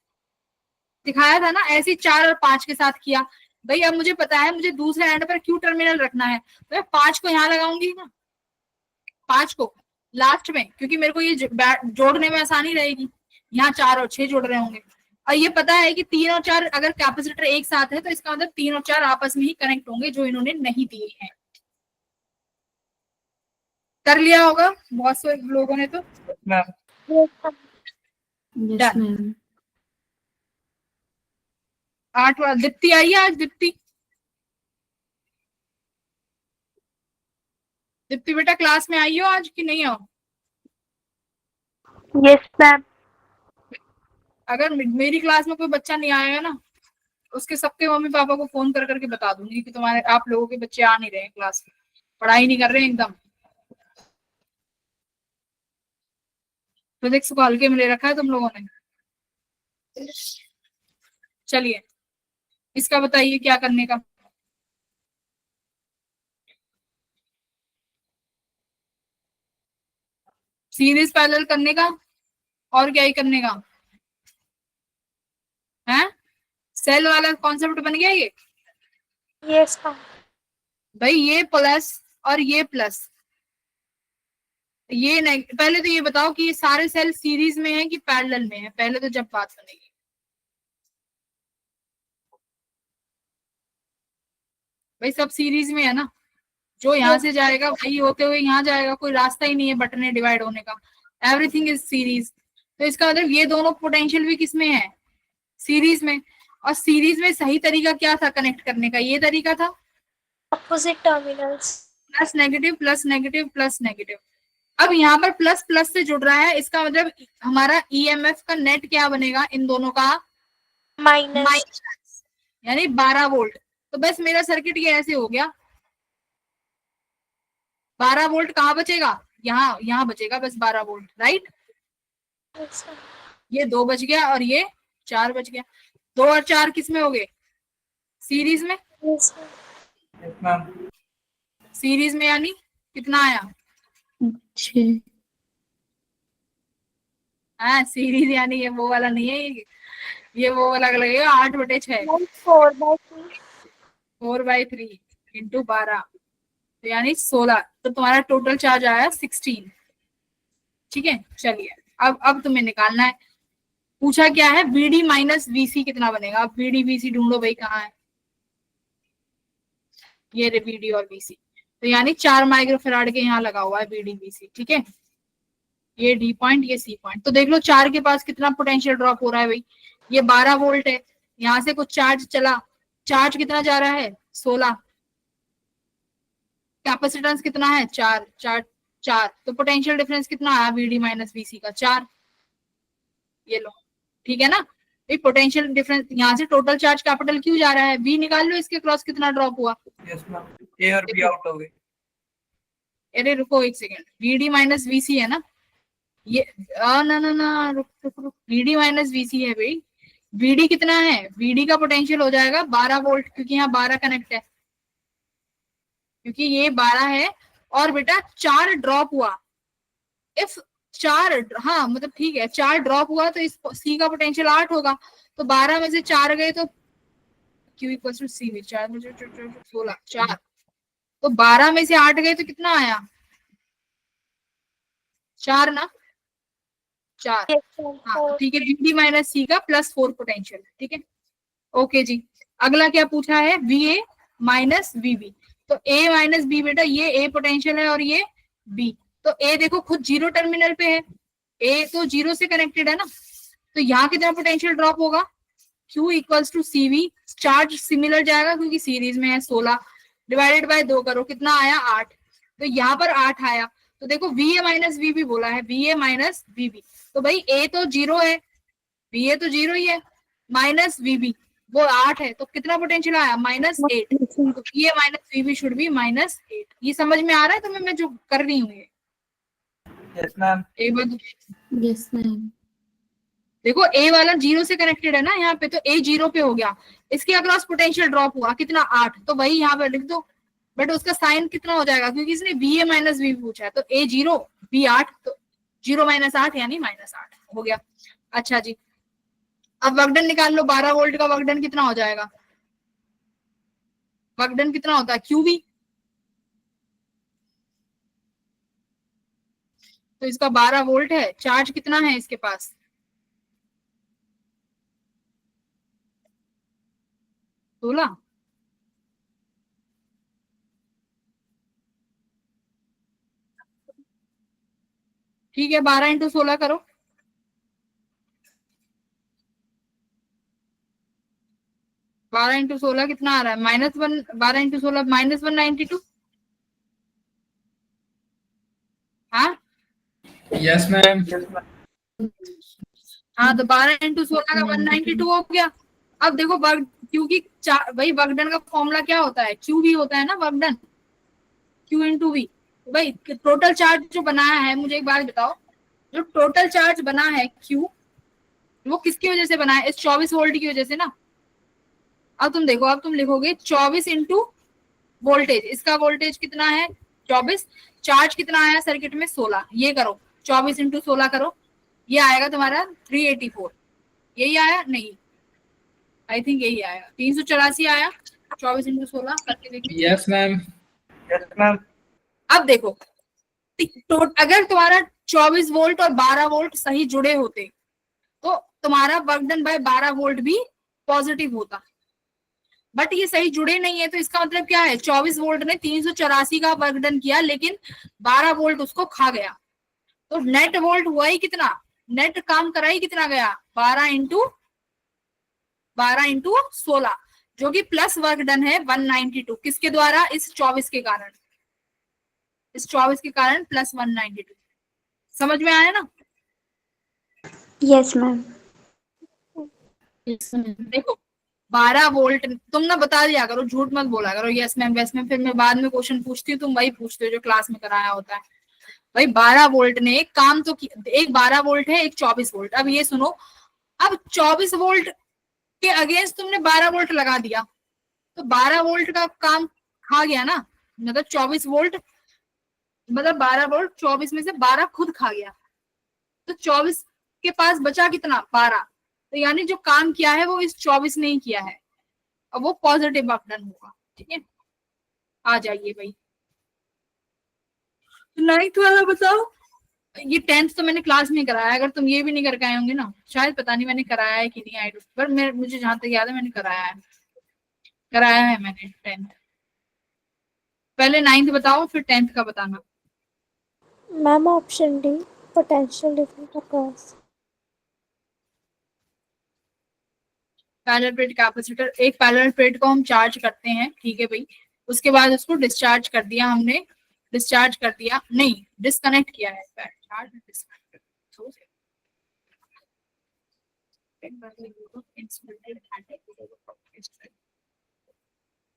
दिखाया था ना, ऐसे ही 4 और 5 के साथ किया। भाई अब मुझे पता है मुझे दूसरे एंड पर क्यू टर्मिनल रखना है, तो मैं 5 को यहाँ लगाऊंगी ना, 5 को लास्ट में, क्योंकि मेरे को ये जोड़ने में आसानी रहेगी। यहाँ 4 और 6 जुड़ रहे होंगे, और ये पता है कि 3 और 4 अगर कैपेसिटर एक साथ है तो इसका मतलब 3 और 4 आपस में ही कनेक्ट होंगे, जो इन्होंने नहीं दिए हैं। कर लिया होगा बहुत से लोगों ने तो। Yes ma'am. 8 वाला दीप्ति आई है आज? दीप्ति बेटा क्लास में आई हो आज कि नहीं हो? Yes ma'am. अगर मेरी क्लास में कोई बच्चा नहीं आएगा ना, उसके सबके मम्मी पापा को फोन कर करके बता दूंगी कि तुम्हारे आप लोगों के बच्चे आ नहीं रहे हैं क्लास में, पढ़ाई नहीं कर रहे हैं एकदम। प्रोजेक्ट को हल्के में ले रखा है तुम लोगों ने। चलिए इसका बताइए क्या करने का। सीरीज पैरेलल करने का, और क्या ही करने का है। सेल वाला कॉन्सेप्ट बन गया ये। Yes ma'am. भाई ये प्लस और ये प्लस, ये नहीं, पहले तो ये बताओ कि ये सारे सेल सीरीज में है कि पैरेलल में है, पहले तो जब बात बनेगी। भाई सब सीरीज में है ना, जो यहाँ से जाएगा वही होते हुए यहाँ जाएगा, कोई रास्ता ही नहीं है बटने डिवाइड होने का, एवरीथिंग इज सीरीज। तो इसका मतलब ये दोनों पोटेंशियल भी किसमें है? सीरीज में। और सीरीज में सही तरीका क्या था कनेक्ट करने का? ये तरीका था। Opposite terminals. Plus negative plus negative plus negative. अब यहाँ पर प्लस प्लस से जुड़ रहा है, इसका मतलब हमारा ईएमएफ का नेट क्या बनेगा इन दोनों का? माइनस। माइनस, यानी 12 वोल्ट। तो बस मेरा सर्किट ये ऐसे हो गया, 12 वोल्ट कहाँ बचेगा? यहाँ, यहाँ बचेगा बस 12 वोल्ट, राइट। ये 2 बच गया और ये 4 बच गया। 2 और 4 किस में हो गए? सीरीज में। Yes, ma'am. सीरीज में यानी कितना आया? 6। हाँ, सीरीज यानी ये वो वाला नहीं है, ये वो वाला लगेगा 8/6। 4/3। 4/3 इंटू 12 तो यानी 16। तो तुम्हारा टोटल चार्ज आया 16। ठीक है, चलिए अब तुम्हें निकालना है। पूछा क्या है? VD माइनस VC कितना बनेगा? अब VD VC ढूंढो भाई, कहाँ है? ये रे VD और VC। तो यानी 4 माइक्रोफेराड के यहाँ लगा हुआ है VD VC। ठीक है, ये D पॉइंट, ये C पॉइंट। तो देख लो 4 के पास कितना पोटेंशियल ड्रॉप हो रहा है भाई। ये 12 वोल्ट है, यहाँ से कुछ चार्ज चला, चार्ज कितना जा रहा है? 16। कैपेसिटेंस कितना है? 4। तो पोटेंशियल डिफरेंस कितना आया VD माइनस VC का? 4। ये लो, ठीक है ना। पोटेंशियल डिफरेंस, यहाँ से टोटल चार्ज कैपिटल क्यू जा रहा है, V निकाल लो इसके क्रॉस कितना ड्रॉप हुआ। Yes, ma'am. A और B आउट हो गए। अरे रुको एक सेकेंड, VD माइनस VC है ना ये? ना रुक, VD माइनस VC है भाई। VD कितना है? VD का पोटेंशियल हो जाएगा 12 वोल्ट, क्योंकि यहाँ 12 कनेक्ट है, क्योंकि ये 12 है। और बेटा 4 ड्रॉप हुआ, इफ 4, हाँ मतलब ठीक है, 4 ड्रॉप हुआ तो इस C का पोटेंशियल 8 होगा। तो 12 में से 4 गए तो Q इक्वल टू C में 4 में 16, 4। तो 12 में से 8 गए तो कितना आया? 4 ना, 4। हाँ तो ठीक है, VD माइनस C का +4 पोटेंशियल। ठीक है, ओके जी। अगला क्या पूछा है? VA minus VB। तो A माइनस B बेटा, ये A पोटेंशियल है और ये B। तो A देखो खुद 0 टर्मिनल पे है, A तो 0 से कनेक्टेड है ना, तो यहाँ कितना पोटेंशियल ड्रॉप होगा? Q equals to CV। Charge similar जाएगा क्योंकि सीरीज में है, 16 डिवाइडेड बाय 2 करो, कितना आया? 8। तो यहाँ पर 8 आया। तो देखो VA माइनस VB बोला है, VA माइनस VB। तो भाई A तो 0 है, VA तो 0 ही है, माइनस VB वो 8 है, तो कितना पोटेंशियल आया? -8। तो VA minus VB should be -8। ये समझ में आ रहा है तुम्हें मैं जो कर रही हूँ? ये Yes, ma'am. एक बार यस मैम। देखो A वाला 0 से कनेक्टेड है ना यहाँ पे, तो A 0 पे हो गया, इसके अक्रॉस पोटेंशियल ड्रॉप हुआ कितना? 8। तो वही यहाँ पे लिख दो, बट उसका साइन कितना हो जाएगा, क्योंकि इसने VA माइनस VB पूछा है। तो A 0 B 8, तो 0 माइनस 8 यानी -8 हो गया। अच्छा जी, अब वर्कडन निकाल लो। 12 वोल्ट का वर्कडन कितना हो जाएगा? वर्कडन कितना होता है? QV। तो इसका 12 वोल्ट है, चार्ज कितना है इसके पास? 16। ठीक है, 12 इंटू 16 करो। 12 इंटू 16 कितना आ रहा है? -1। 12 इंटू 16 -192। हाँ Yes, ma'am. हाँ, तो 12 इंटू 16 का 192 हो गया। अब देखो क्योंकि भाई वर्कडन का फॉर्मूला क्या होता है? QV होता है ना वर्कडन, Q इंटू V। भाई टोटल चार्ज जो बनाया है, मुझे एक बात बताओ, जो टोटल चार्ज बना है Q, वो किसकी वजह से बना है? इस 24 वोल्ट की वजह से ना। अब तुम देखो, अब तुम लिखोगे 24 इंटू वोल्टेज, इसका वोल्टेज कितना है? 24। चार्ज कितना आया सर्किट में? 16। ये करो, 24 इंटू 16 करो, ये आएगा तुम्हारा 384। यही आया? नहीं, आई थिंक यही आया, 384 आया। 24 इंटू 16 करके देखिए। Yes, ma'am. Yes, ma'am. अब देखो, तो अगर तुम्हारा 24 वोल्ट और 12 वोल्ट सही जुड़े होते तो तुम्हारा वर्क डन बाय 12 वोल्ट भी पॉजिटिव होता, बट ये सही जुड़े नहीं है। तो इसका मतलब क्या है? 24 वोल्ट ने 384 का वर्क डन किया, लेकिन 12 वोल्ट उसको खा गया। तो नेट वोल्ट हुआ ही कितना? नेट काम करा ही कितना गया? 12 इंटू 16, जो कि प्लस वर्क डन है 192। किसके द्वारा? इस 24 के कारण। इस 24 के कारण +192। समझ में आया ना? Yes ma'am. देखो 12 वोल्ट, तुम ना बता दिया करो, झूठ मत बोला करो यस मैम वैस मैम, फिर मैं बाद में क्वेश्चन पूछती हूँ तुम वही पूछते हो जो क्लास में कराया होता है। भाई 12 वोल्ट ने एक काम तो एक 12 वोल्ट है, एक 24 वोल्ट। अब ये सुनो, अब 24 वोल्ट के अगेंस्ट तुमने 12 वोल्ट लगा दिया तो 12 वोल्ट का काम खा गया ना, मतलब 24 वोल्ट, मतलब 12 वोल्ट 24 में से 12 खुद खा गया, तो 24 के पास बचा कितना, 12। तो यानी जो काम किया है वो इस 24 ने ही किया है, और वो पॉजिटिव अपडन होगा। ठीक है, आ जाइए भाई। नाइन्थ वाला बताओ। ये 10th तो मैंने क्लास में कराया, अगर तुम ये भी नहीं करके आए होंगे ना, शायद पता नहीं मैंने कराया है कि नहीं, आई पर मुझे जहां तक याद है मैंने कराया है मैंने 10th। पहले 9th बताओ फिर 10th का बताना। Ma'am option D, potential difference across. Parallel plate capacitor, एक पैरेलल प्लेट को हम चार्ज करते हैं, ठीक है भाई, उसके बाद उसको डिस्चार्ज कर दिया हमने, डिस्चार्ज कर दिया नहीं, डिस्कनेक्ट किया है, चार्ज डिस्कनेक्ट।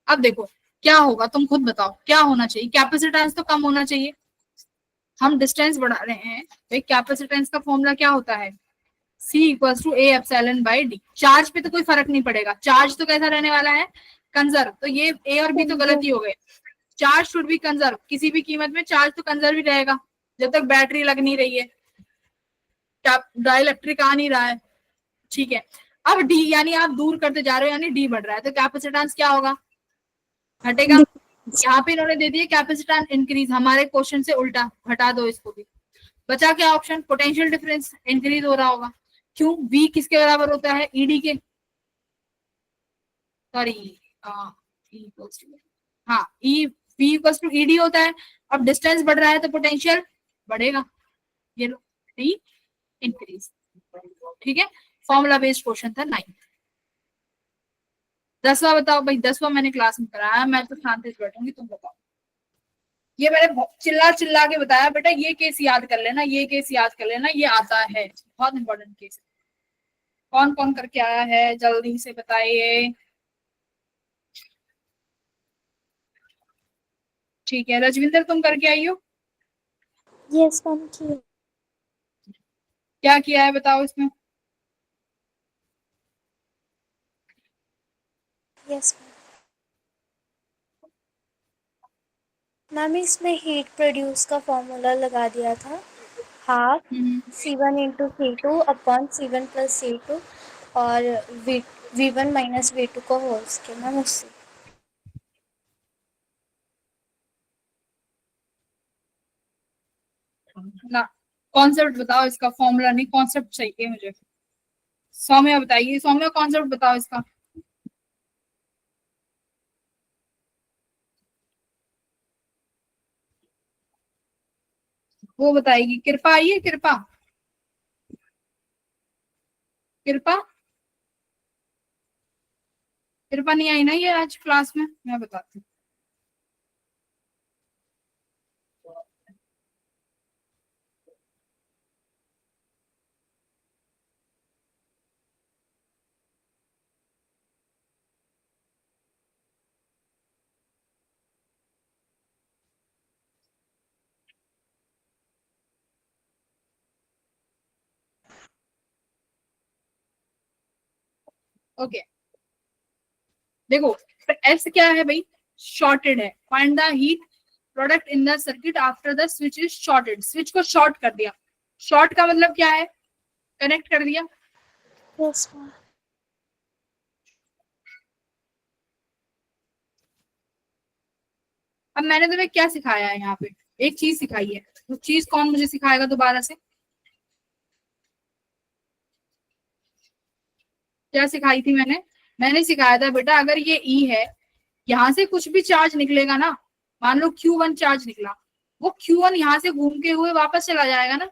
अब देखो क्या होगा, तुम खुद बताओ क्या होना चाहिए, कैपेसिटेंस तो कम होना चाहिए, हम डिस्टेंस बढ़ा रहे हैं भाई, कैपेसिटेंस का फॉर्मूला क्या होता है, C equals to A epsilon by D। Charge पे तो कोई फर्क नहीं पड़ेगा, चार्ज तो कैसा रहने वाला है, कंजर्व। तो ये A और B तो गलत ही हो गए, चार्ज शुड बी कंजर्व, किसी भी कीमत में चार्ज तो कंजर्व ही रहेगा जब तक बैटरी लग नहीं रही है, डाइलेक्ट्रिक आ नहीं रहा है। ठीक है, अब D यानी आप दूर करते जा रहे हो यानी D बढ़ रहा है, तो कैपेसिटेंस क्या होगा, घटेगा। यहाँ पे इन्होंने दे दिए कैपेसिटेंस इंक्रीज, हमारे क्वेश्चन से उल्टा, घटा दो इसको भी। बचा क्या ऑप्शन, पोटेंशियल डिफरेंस इंक्रीज हो रहा होगा, क्यों, V किसके बराबर होता है, ED के, सॉरी हाँ E V equals to ED होता है। अब डिस्टेंस बढ़ रहा है तो पोटेंशियल बढ़ेगा, ये लो D इंक्रीज। ठीक है, फॉर्मूला बेस्ड क्वेश्चन था 9th। 10वां बताओ भाई, 10वां मैंने क्लास में कराया, मैं तो शांति से बैठूंगी, तुम बताओ। ये मैंने चिल्ला चिल्ला के बताया बेटा, ये केस याद कर लेना, ये केस याद कर लेना, ये आता है, बहुत इंपॉर्टेंट केस है। कौन कौन करके आया है जल्दी से बताइए। ठीक है, रजविंदर तुम करके आई हो, यस मैम किया। क्या किया है बताओ इसमें। यस मैम, इसमें हीट प्रोड्यूस का फॉर्मूला लगा दिया था, half C1 into C2 upon C1 plus C2 और V1 माइनस V2 को होल स्केयर, मैम उससे। ना कॉन्सेप्ट बताओ इसका, फॉर्मूला नहीं, कॉन्सेप्ट चाहिए मुझे। सौम्या बताइए, सौम्या कॉन्सेप्ट बताओ इसका। वो बताएगी, कृपा आई है, कृपा, कृपा, कृपा नहीं आई ना ये आज क्लास में, मैं बताती हूँ। ओके देखो, एस क्या है भाई, शॉर्टेड है, find the heat product in the circuit after the switch is shorted, switch को शॉर्ट कर दिया, शॉर्ट का मतलब क्या है, कनेक्ट कर दिया। Yes ma'am. अब मैंने तुम्हें क्या सिखाया है यहाँ पे, एक चीज सिखाई है, वो चीज कौन मुझे सिखाएगा दोबारा से, क्या सिखाई थी मैंने, मैंने सिखाया था बेटा अगर ये ई है, यहाँ से कुछ भी चार्ज निकलेगा ना, मान लो Q1 चार्ज निकला, वो Q1 यहाँ से घूम के हुए वापस चला जाएगा ना,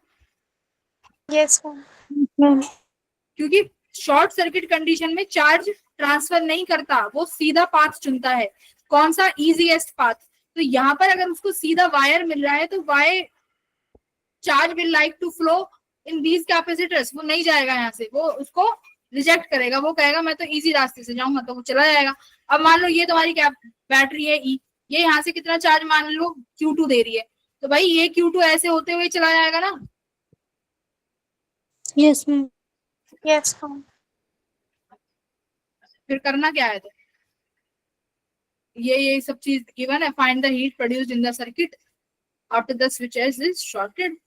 यस मैम क्योंकि शॉर्ट सर्किट कंडीशन में चार्ज ट्रांसफर नहीं करता, वो सीधा पाथ चुनता है, कौन सा, इजीएस्ट पाथ। तो यहाँ पर अगर उसको सीधा वायर मिल रहा है तो why charge will like to flow in these capacitors, वो नहीं जाएगा यहाँ से, वो उसको रिजेक्ट करेगा, वो कहेगा मैं तो इजी रास्ते से जाऊंगा, तो वो चला जाएगा। अब मान लो ये तुम्हारी बैटरी है ई, ये यहाँ से कितना चार्ज मान लो Q2 दे रही है, तो भाई ये Q2 ऐसे होते हुए चला जाएगा ना। Yes ma'am. Yes ma'am. फिर करना क्या है, तो ये सब चीज गिवन है। Find the heat produced in the circuit after the switch is shorted.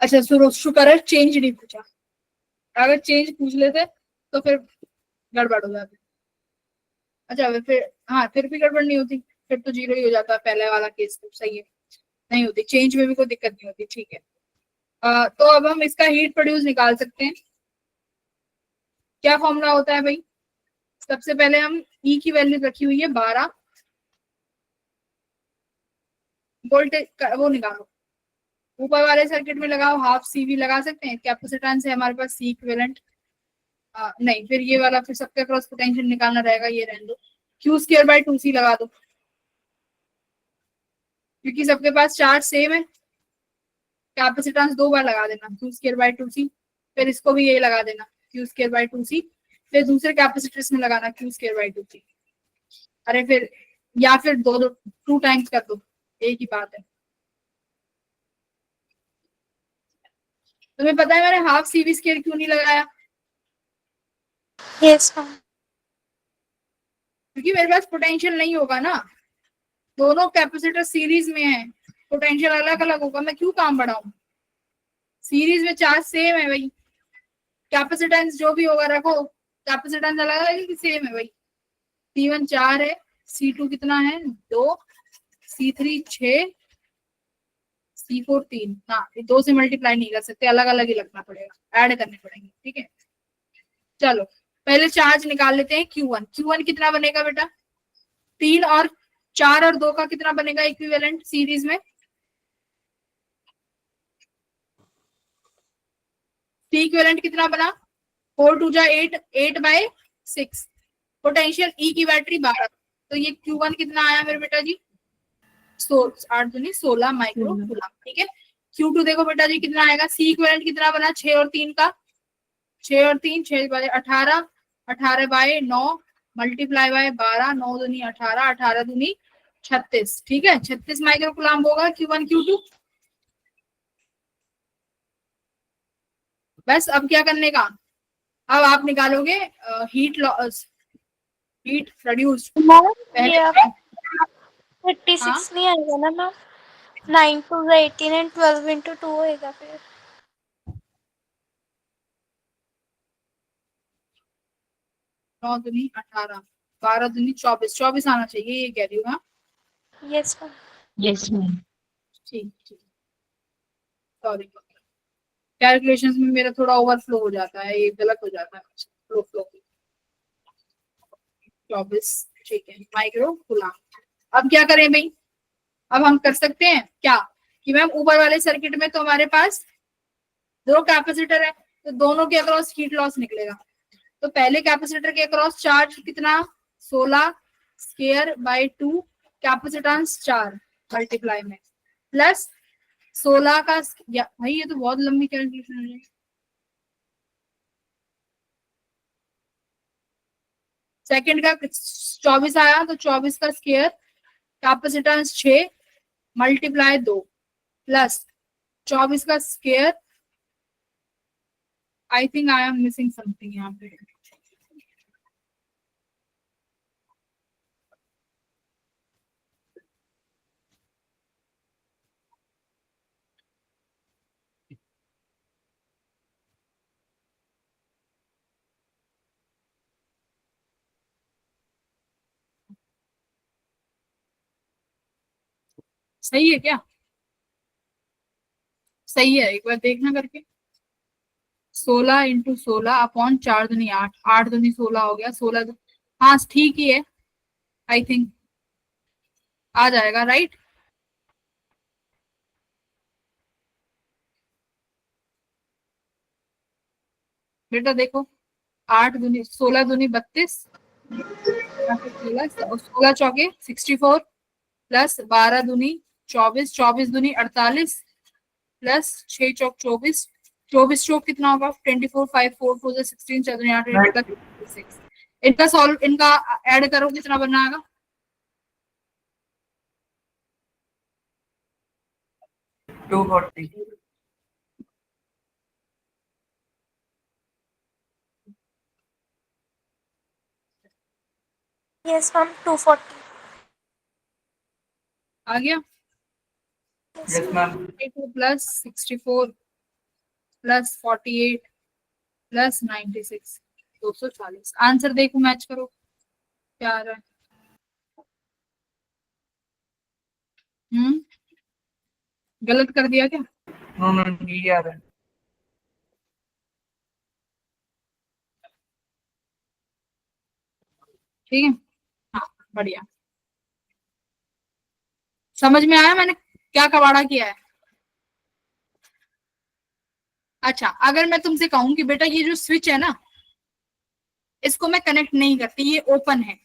अच्छा शुक्र है चेंज नहीं पूछा, अगर चेंज पूछ लेते तो फिर गड़बड़ हो जाती। अच्छा फिर हाँ, फिर भी गड़बड़ नहीं होती, फिर तो जीरो ही हो जाता पहले वाला केस, तो सही है, नहीं होती चेंज में भी कोई दिक्कत नहीं होती, ठीक है। तो अब हम इसका हीट प्रोड्यूस निकाल सकते हैं। क्या फॉर्मूला होता है भाई, सबसे पहले हम ई की वैल्यू रखी हुई है 12 वोल्टेज, वो निकालो, ऊपर वाले सर्किट में लगाओ, हाफ सी वी लगा सकते हैं, कैपेसिटेंस है हमारे पास सी इक्विवेलेंट, नहीं फिर ये वाला फिर सबके क्रॉस पोटेंशियल निकालना रहेगा, ये रहने दो, क्यू स्क्वायर बाय 2c लगा दो, क्योंकि सबके पास चार्ज सेम है, कैपेसिटेंस 2 बार लगा देना क्यू स्क्वायर बाय 2c, फिर इसको भी ये लगा देना क्यू स्क्वायर बाय 2c, फिर दूसरे कैपेसिटर्स में लगाना क्यू स्क्वायर बाय 2c, अरे फिर या फिर दो दो 2 टाइम्स कर दो, एक ही बात है। तुम्हें पता है मैंने हाफ सी वी स्क्वायर क्यों नहीं लगाया, यस मैम। क्योंकि मेरे पास पोटेंशियल नहीं होगा ना, दोनों कैपेसिटर सीरीज में है, पोटेंशियल अलग अलग होगा, मैं क्यों काम बढ़ाऊं, सीरीज में चार्ज सेम है भाई, कैपेसिटेंस जो भी होगा रखो, कैपेसिटेंस अलग अलग है कि सेम है भाई, C1 4 है, C2 कितना है 2, C3 6, C4 3, हाँ ये 2 से मल्टीप्लाई नहीं कर सकते, अलग अलग ही लगना पड़ेगा, ऐड करने पड़ेंगे, ठीक है। चलो पहले चार्ज निकाल लेते हैं Q1, Q1 कितना बनेगा बेटा, 3 और 4 और 2 का कितना बनेगा इक्विवेलेंट सीरीज में, टी इक्विवेलेंट कितना बना 4 2 जा 8, 8/6, पोटेंशियल ई की बैटरी 12, तो ये Q1 कितना आया मेरे बेटा जी, 16 माइक्रो कूलम, ठीक है। Q2 देखो बेटा जी कितना आएगा, सी इक्विवेलेंट कितना बना 6 और 3 का, 6 और 3 6 बाय 18, 18 बाय 9 मल्टीप्लाई बाय 12, 9 दूनी 18, 18 दूनी 36, ठीक है, 36 माइक्रो कूलम होगा Q1 Q2। बस अब क्या करने का, अब आप निकालोगे heat loss, heat produced ma'am पहले, ये अब हाँ 36 नहीं आएगा ना मैम, 9 2 18 एंड 12 into 2 होएगा फिर। 9 दूनी 18, 12 दूनी 24, 24 आना चाहिए, ये कह रही हूँ, हाँ यस मैम। Yes ma'am. ठीक ठीक, सॉरी कैलकुलेशंस में मेरा थोड़ा ओवरफ्लो हो जाता है, ये गलत हो जाता है, फ्लो फ्लो 24, ठीक है माइक्रो कूलम। अब क्या करें भाई, अब हम कर सकते हैं क्या कि मैम ऊपर वाले सर्किट में तो हमारे पास दो कैपेसिटर है, तो दोनों के अक्रॉस हीट लॉस निकलेगा, तो पहले कैपेसिटर के अक्रॉस चार्ज कितना 16 स्क्वायर बाय 2, कैपेसिटेंस 4 मल्टीप्लाई में प्लस 16 का भाई ये तो बहुत लंबी कैलकुलेशन है, सेकंड का 24 आया तो 24 का स्क्वायर, कैपेसिटेंस 6 मल्टीप्लाई 2 प्लस 24 का square, I think I am missing something यहाँ पे, सही है क्या, सही है एक बार देखना करके, 16 × 16 अपॉन 4 दूनी 8, 8 दूनी 16 हो गया, 16 हाँ ठीक ही है, आई थिंक आ जाएगा राइट। बेटा देखो 8 दूनी 16 दूनी 32, 16 चौके 64 प्लस 12 दूनी 24, 24 दूनी 48 प्लस 6 चौक 24, 24 चौक कितना होगा 24, 5 4 4 16 7 8 6। इनका सॉल्व इनका ऐड करो कितना बना आएगा 240। Yes ma'am 240। आ गया। Yes ma'am. 82 plus 64 plus 48 plus 96 240। Answer देखो मैच करो क्या आ रहा है। गलत कर दिया क्या नो नो नहीं आ रहा है। ठीक है हाँ बढ़िया समझ में आया मैंने क्या कबाड़ा किया है। अच्छा अगर मैं तुमसे कहूं कि बेटा ये जो स्विच है ना इसको मैं कनेक्ट नहीं करती ये ओपन है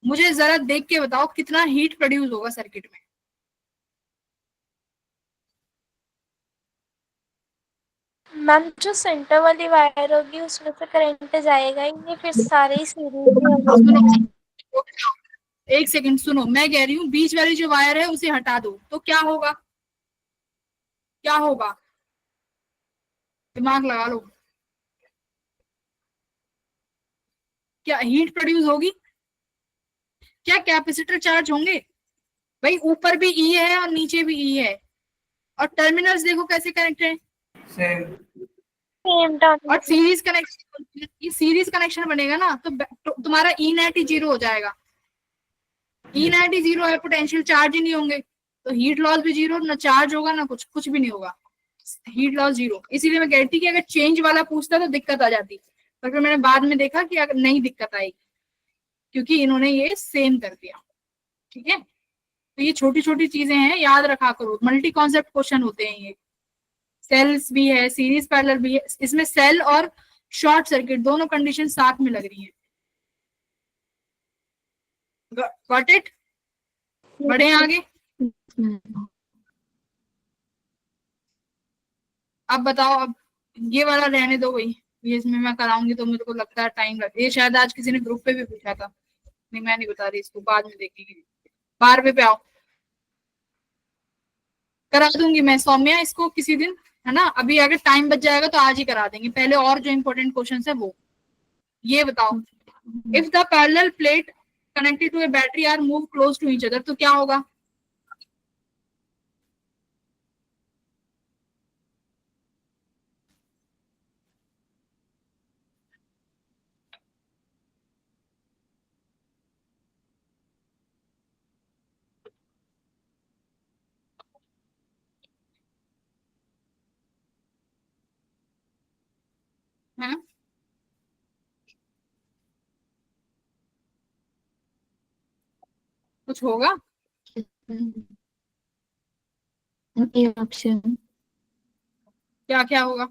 मुझे जरा देख के बताओ कितना हीट प्रोड्यूस होगा सर्किट में। मैम जो सेंटर वाली वायर होगी उसमें से करंट जाएगा ही नहीं, फिर सारे ही सीरीज में होंगे। एक सेकंड सुनो मैं कह रही हूँ बीच वाली जो वायर है उसे हटा दो तो क्या होगा क्या होगा दिमाग लगा लो क्या हीट प्रोड्यूस होगी क्या कैपेसिटर चार्ज होंगे भाई ऊपर भी ई है और नीचे भी ई है और टर्मिनल्स देखो कैसे कनेक्ट है सेम। Same down. और सीरीज कनेक्शन ये सीरीज कनेक्शन बनेगा ना तो तुम्हारा ई नेट ही 0 हो जाएगा ई नेट ही 0 है पोटेंशियल चार्ज ही नहीं होंगे तो हीट लॉस भी 0 ना चार्ज होगा ना कुछ कुछ भी नहीं होगा हीट लॉस 0। इसीलिए मैं कहती कि अगर चेंज वाला पूछता तो दिक्कत आ जाती पर फिर मैंने बाद में देखा कि अगर नहीं दिक्कत आई क्योंकि इन्होंने ये सेम कर दिया। ठीक है तो ये छोटी छोटी चीजें हैं याद रखा करो मल्टी कॉन्सेप्ट क्वेश्चन होते हैं ये। सेल्स भी है सीरीज पैरेलल भी है इसमें सेल और शॉर्ट सर्किट दोनों कंडीशन साथ में लग रही है। गॉट इट बढ़े आगे। अब बताओ अब ये वाला रहने दो भाई ये इसमें मैं कराऊंगी तो मेरे को लगता है टाइम लगे ये शायद आज किसी ने ग्रुप पे भी पूछा था नहीं मैं नहीं बता रही इसको बाद में देखेंगे 12वें पे आओ करा दूंगी मैं सौम्या इसको किसी दिन है ना अभी अगर टाइम बच जाएगा तो आज ही करा देंगे पहले और जो इंपॉर्टेंट क्वेश्चन है वो ये बताओ if the parallel plate connected to a battery are move close to each other तो क्या होगा है कुछ होगा ऑप्शन क्या क्या होगा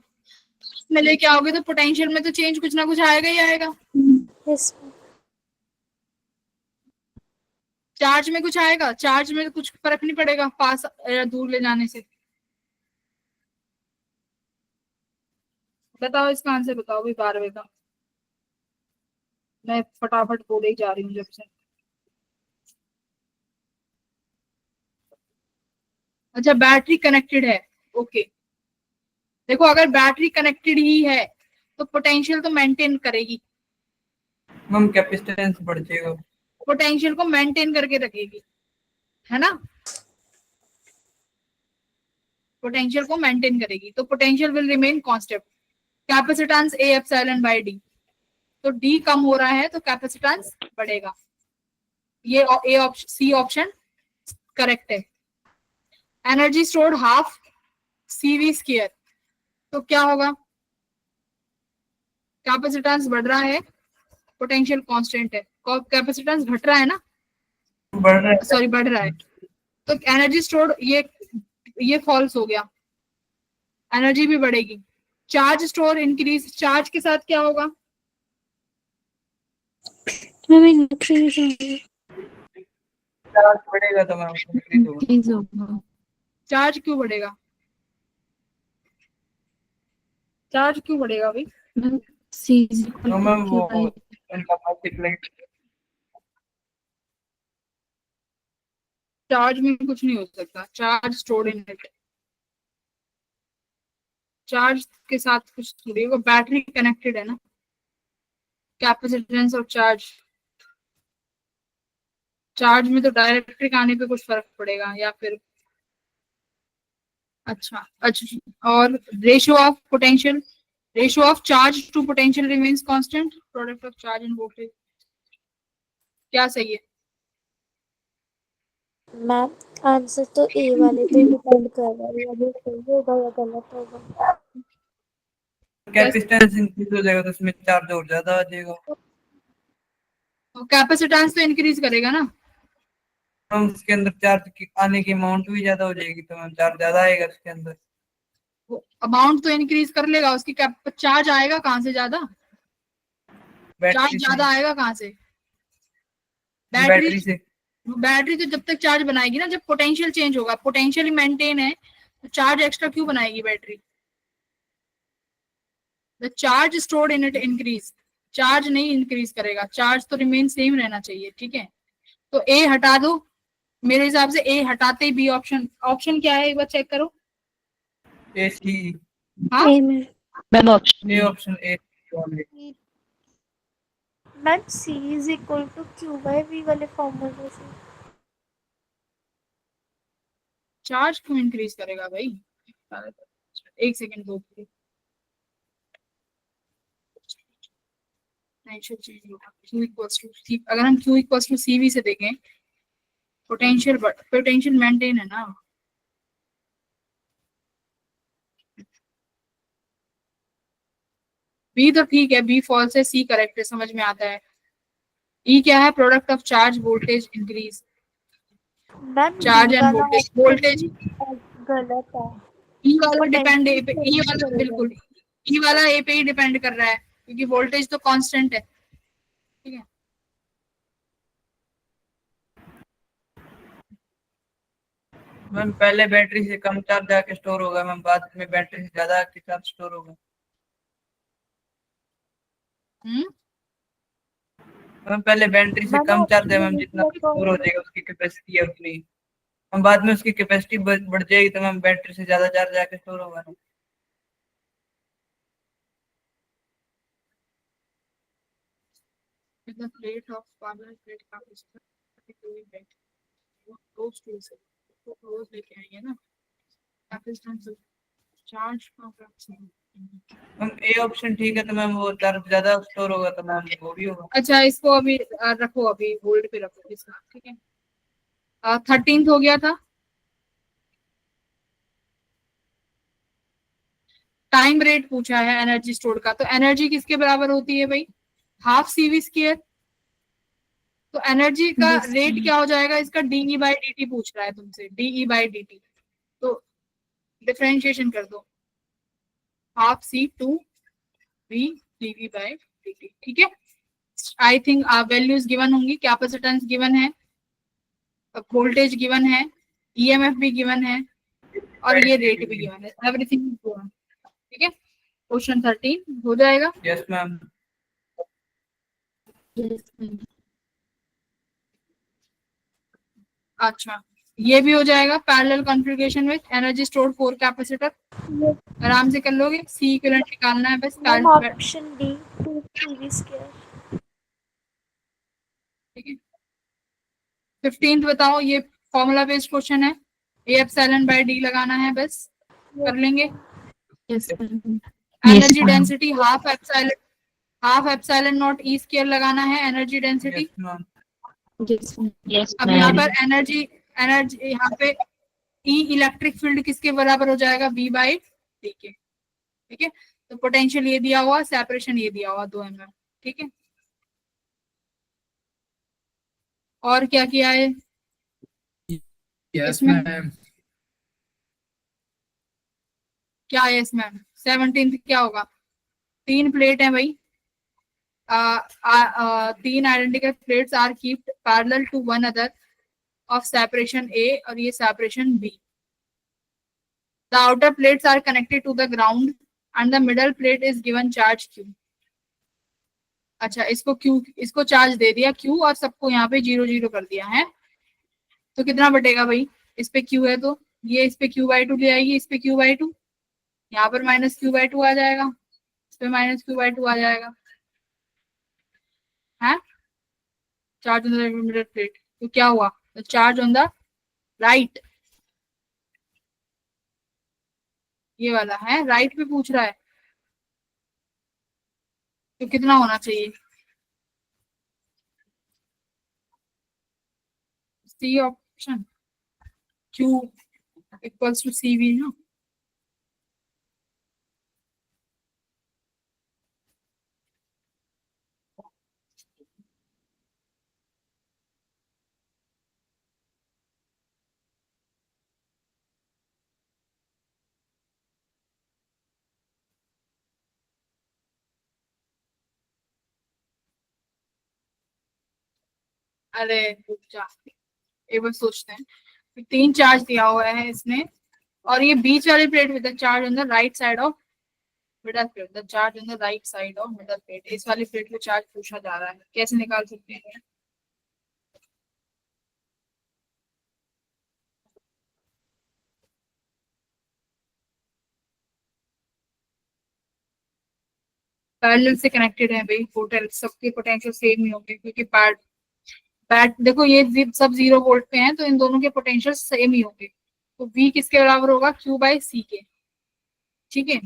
में लेके आओगे तो पोटेंशियल में तो चेंज कुछ ना कुछ आएगा ही आएगा यस चार्ज में कुछ आएगा चार्ज में कुछ फर्क नहीं पड़ेगा पास या दूर ले जाने से। बताओ इसका आंसर बताओ भाई 12वें का मैं फटाफट बोले ही जा रही हूँ जब से। अच्छा बैटरी कनेक्टेड है ओके देखो अगर बैटरी कनेक्टेड ही है तो पोटेंशियल तो मेंटेन करेगी मैम कैपेसिटेंस बढ़ जाएगा। पोटेंशियल को मेंटेन करके रखेगी है ना पोटेंशियल को मेंटेन करेगी तो potential will remain constant capacitance A epsilon by D तो डी कम हो रहा है तो कैपेसिटेंस बढ़ेगा ये A option C option correct है। Energy stored half CV square तो क्या होगा कैपेसिटेंस बढ़ रहा है पोटेंशियल कांस्टेंट है कैपेसिटेंस घट रहा है ना बढ़ रहा है। सॉरी बढ़ रहा है तो एनर्जी स्टोर्ड ये फॉल्स हो गया एनर्जी भी बढ़ेगी चार्ज स्टोर इंक्रीज चार्ज के साथ क्या होगा मैम इंक्रीज होगा। चार्ज बढ़ेगा तो मैम इंक्रीज होगा। इंक्रीज होगा। चार्ज क्यों बढ़ेगा? चार्ज क्यों बढ़ेगा भाई? मैम C is equal तो to मैम Q वो by इनका मल्टीप्लाई चार्ज में कुछ नहीं हो सकता, charge stored in it. Charge के साथ कुछ थोड़ी, वो बैटरी कनेक्टेड है ना, कैपेसिटेंस और चार्ज। चार्ज में तो डायरेक्ट्रिक आने पे कुछ फर्क पड़ेगा या फिर अच्छा। और ratio of charge to potential remains constant, product of charge and voltage. क्या सही है? मैम आंसर तो ए वाले पे डिपेंड कर रहा है, अभी सही होगा या गलत होगा। कैपेसिटेंस इंक्रीज हो जाएगा तो उसमें चार्ज और ज्यादा आ जाएगा। कैपेसिटेंस तो इंक्रीज करेगा ना। हम उसके अंदर चार्ज की आने की अमाउंट भी ज्यादा हो जाएगी तो मैम चार्ज ज्यादा आएगा उसके अंदर। अमाउंट तो इंक्रीज कर लेगा, उसकी चार्ज आएगा कहाँ से ज्यादा? चार्ज बैटरी से। ज्यादा आएगा कहाँ से? बैटरी से। बैटरी तो जब तक चार्ज बनाएगी ना, जब पोटेंशियल चेंज होगा, पोटेंशियल मेंटेन है तो चार्ज एक्स्ट्रा क्यों बनाएगी battery? The charge stored in it increase. Charge नहीं इंक्रीज करेगा, चार्ज तो रिमेन सेम रहना चाहिए, ठीक है। तो ए हटा दो, मेरे हिसाब से ए हटाते ही बी ऑप्शन। ऑप्शन क्या है एक बार चेक करो। ए सी। हाँ ए में ma'am option A E। Option A. Ma'am C is equal to Q by V वाले फॉर्मूले से। चार्ज क्यों इंक्रीज करेगा भाई? एक सेकेंड दो, Q equals to C। अगर हम Q equals to CV से देखें, पोटेंशियल मेंटेन है ना। बी तो ठीक है, बी फॉल्स है, सी करेक्ट है, समझ में आता है। ई क्या है? Product of charge voltage increase. Ma'am charge D and वाला वोल्टेज, ऑप्शन भी गलत है। ई वाला डिपेंड पोटेंशियल ए पे, से ई नहीं वाला करेगा। बिल्कुल, ई वाला ए पे ही डिपेंड कर रहा है क्योंकि वोल्टेज तो कांस्टेंट है, ठीक है। मैम पहले बैटरी से कम चार्ज आके स्टोर होगा मैम, बाद में बैटरी से ज्यादा आके चार्ज स्टोर होगा। हम्म मैम पहले बैटरी से मैम कम चार्ज है ऑप्शन मैम, में जितना मतलब स्टोर हो जाएगा उसकी कैपेसिटी है उतनी। हम बाद में उसकी कैपेसिटी बढ़ जाएगी तो मैम बैटरी से ज्यादा चार्ज आके स्टोर होगा ना। the plate of parallel plate capacitor close to इसे तो क्लोज लेके आएंगे ना, कैपेसिटेंस चार्ज का फ्रैक्शन। मैम ए ऑप्शन ठीक है तो मैम वो चार्ज ज्यादा स्टोर होगा तो मैम वो भी होगा। अच्छा इसको अभी रखो, अभी होल्ड पे रखो इसका, ठीक है। 13th हो गया था। टाइम रेट पूछा है एनर्जी स्टोर का, तो एनर्जी किसके बराबर होती है भाई? Half CV square. तो एनर्जी का Yes, रेट ma'am. क्या हो जाएगा इसका? डीई बाई डी टी पूछ रहा है तुमसे, डीई बाई डी टी। तो डिफरेंशिएशन कर दो, half C to V DV by D T, ठीक है। आई थिंक वैल्यूज गिवन होंगी, कैपेसिटेंस गिवन है, वोल्टेज गिवन है, ईएमएफ भी गिवन है, और ये रेट भी गिवन है, एवरीथिंग गिवन, ठीक है। क्वेश्चन 13 हो जाएगा। Yes ma'am. Yes, ma'am. अच्छा ये भी हो जाएगा, parallel configuration with energy stored 4 capacitor. आराम से कर लोगे, सी इक्विवेलेंट निकालना है बस। Ma'am option D 2 CV square. ठीक है। 15th बताओ, ये फॉर्मूला बेस्ड क्वेश्चन है, ए एप्सिलॉन बाय डी लगाना है बस, कर लेंगे। Yes, ma'am. Energy density half epsilon not E square लगाना है, energy density. Yes ma'am. Yes, ma'am. Yes, अब यहाँ पर एनर्जी यहाँ पे ई इलेक्ट्रिक फील्ड किसके बराबर हो जाएगा? V बाई डी के, ठीक है। तो पोटेंशियल ये दिया हुआ, सेपरेशन ये दिया हुआ 2 mm, ठीक है। और क्या किया है यस इसमें? मैम। क्या है इसमें? 17th क्या होगा? 3 प्लेट है भाई, तीन identical plates are keeped parallel to one other of separation A, और ये separation B. The outer plates are connected to the ground and the middle plate is given charge Q. अच्छा, इसको Q, इसको charge दे दिया Q और सबको यहाँ पे 0 0 कर दिया है, तो कितना बटेगा भाई? इस पे क्यू है तो ये इस पे q/2 ले आएगी, इस पे q/2, यहाँ पर -q/2 आ जाएगा, इस पे -q/2 आ जाएगा है. Charge on the middle plate, तो क्या हुआ? चार्ज ऑन द राइट, ये वाला है राइट पे पूछ रहा है, तो कितना होना चाहिए? C option, Q equals to CV ना. अरे रुक जा, एक बार सोचते हैं. तीन चार्ज दिया हुआ है इसने, और ये बीच वाली plate with the charge on the right side of middle plate, the charge on the right side of middle plate, इस वाली प्लेट पे चार्ज पूछा जा रहा है, कैसे निकाल सकते हैं? पैरेलल से कनेक्टेड है भाई, टोटल सबके पोटेंशियल सेम ही होंगे, क्योंकि पार्ट बैट देखो ये सब 0 वोल्ट पे हैं, तो इन दोनों के पोटेंशियल सेम ही होंगे, तो V किसके बराबर होगा? Q/C के. ठीक है,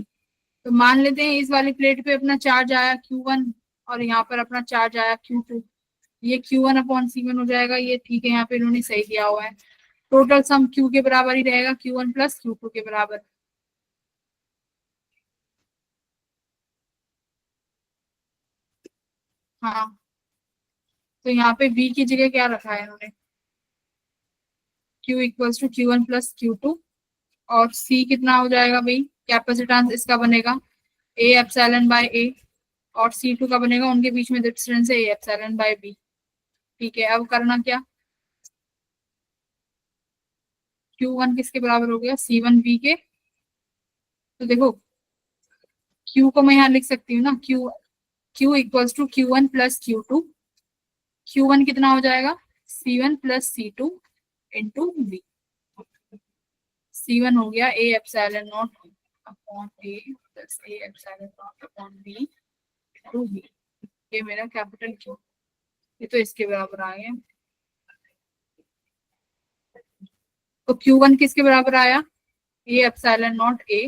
तो मान लेते हैं इस वाली प्लेट पे अपना चार्ज आया Q1 और यहाँ पर अपना चार्ज आया Q2, ये Q1/C1 हो जाएगा, ये ठीक है, यहाँ पे इन्होंने सही दिया हुआ है. टोटल सम Q के बराबर ही रहेगा, Q1 + Q2 के बराबर. हाँ, तो यहाँ पे V की जगह क्या रखा है इन्होंने? Q = Q1 + Q2, और C कितना हो जाएगा भाई? कैपेसिटेंस इसका बनेगा A/A, और C2 का बनेगा, उनके बीच में डिस्टेंस है A/B. ठीक है, अब करना क्या? Q1 किसके बराबर हो गया? C1V के. तो देखो Q को मैं यहाँ लिख सकती हूँ ना, Q = Q1 + Q2. Q1 कितना हो जाएगा? C1 + C2 × V. C1 हो गया A/0 upon A plus A/0 upon B to V. ये मेरा कैपिटल Q, ये तो इसके बराबर आ गया. तो Q1 किसके बराबर आया? A/0 A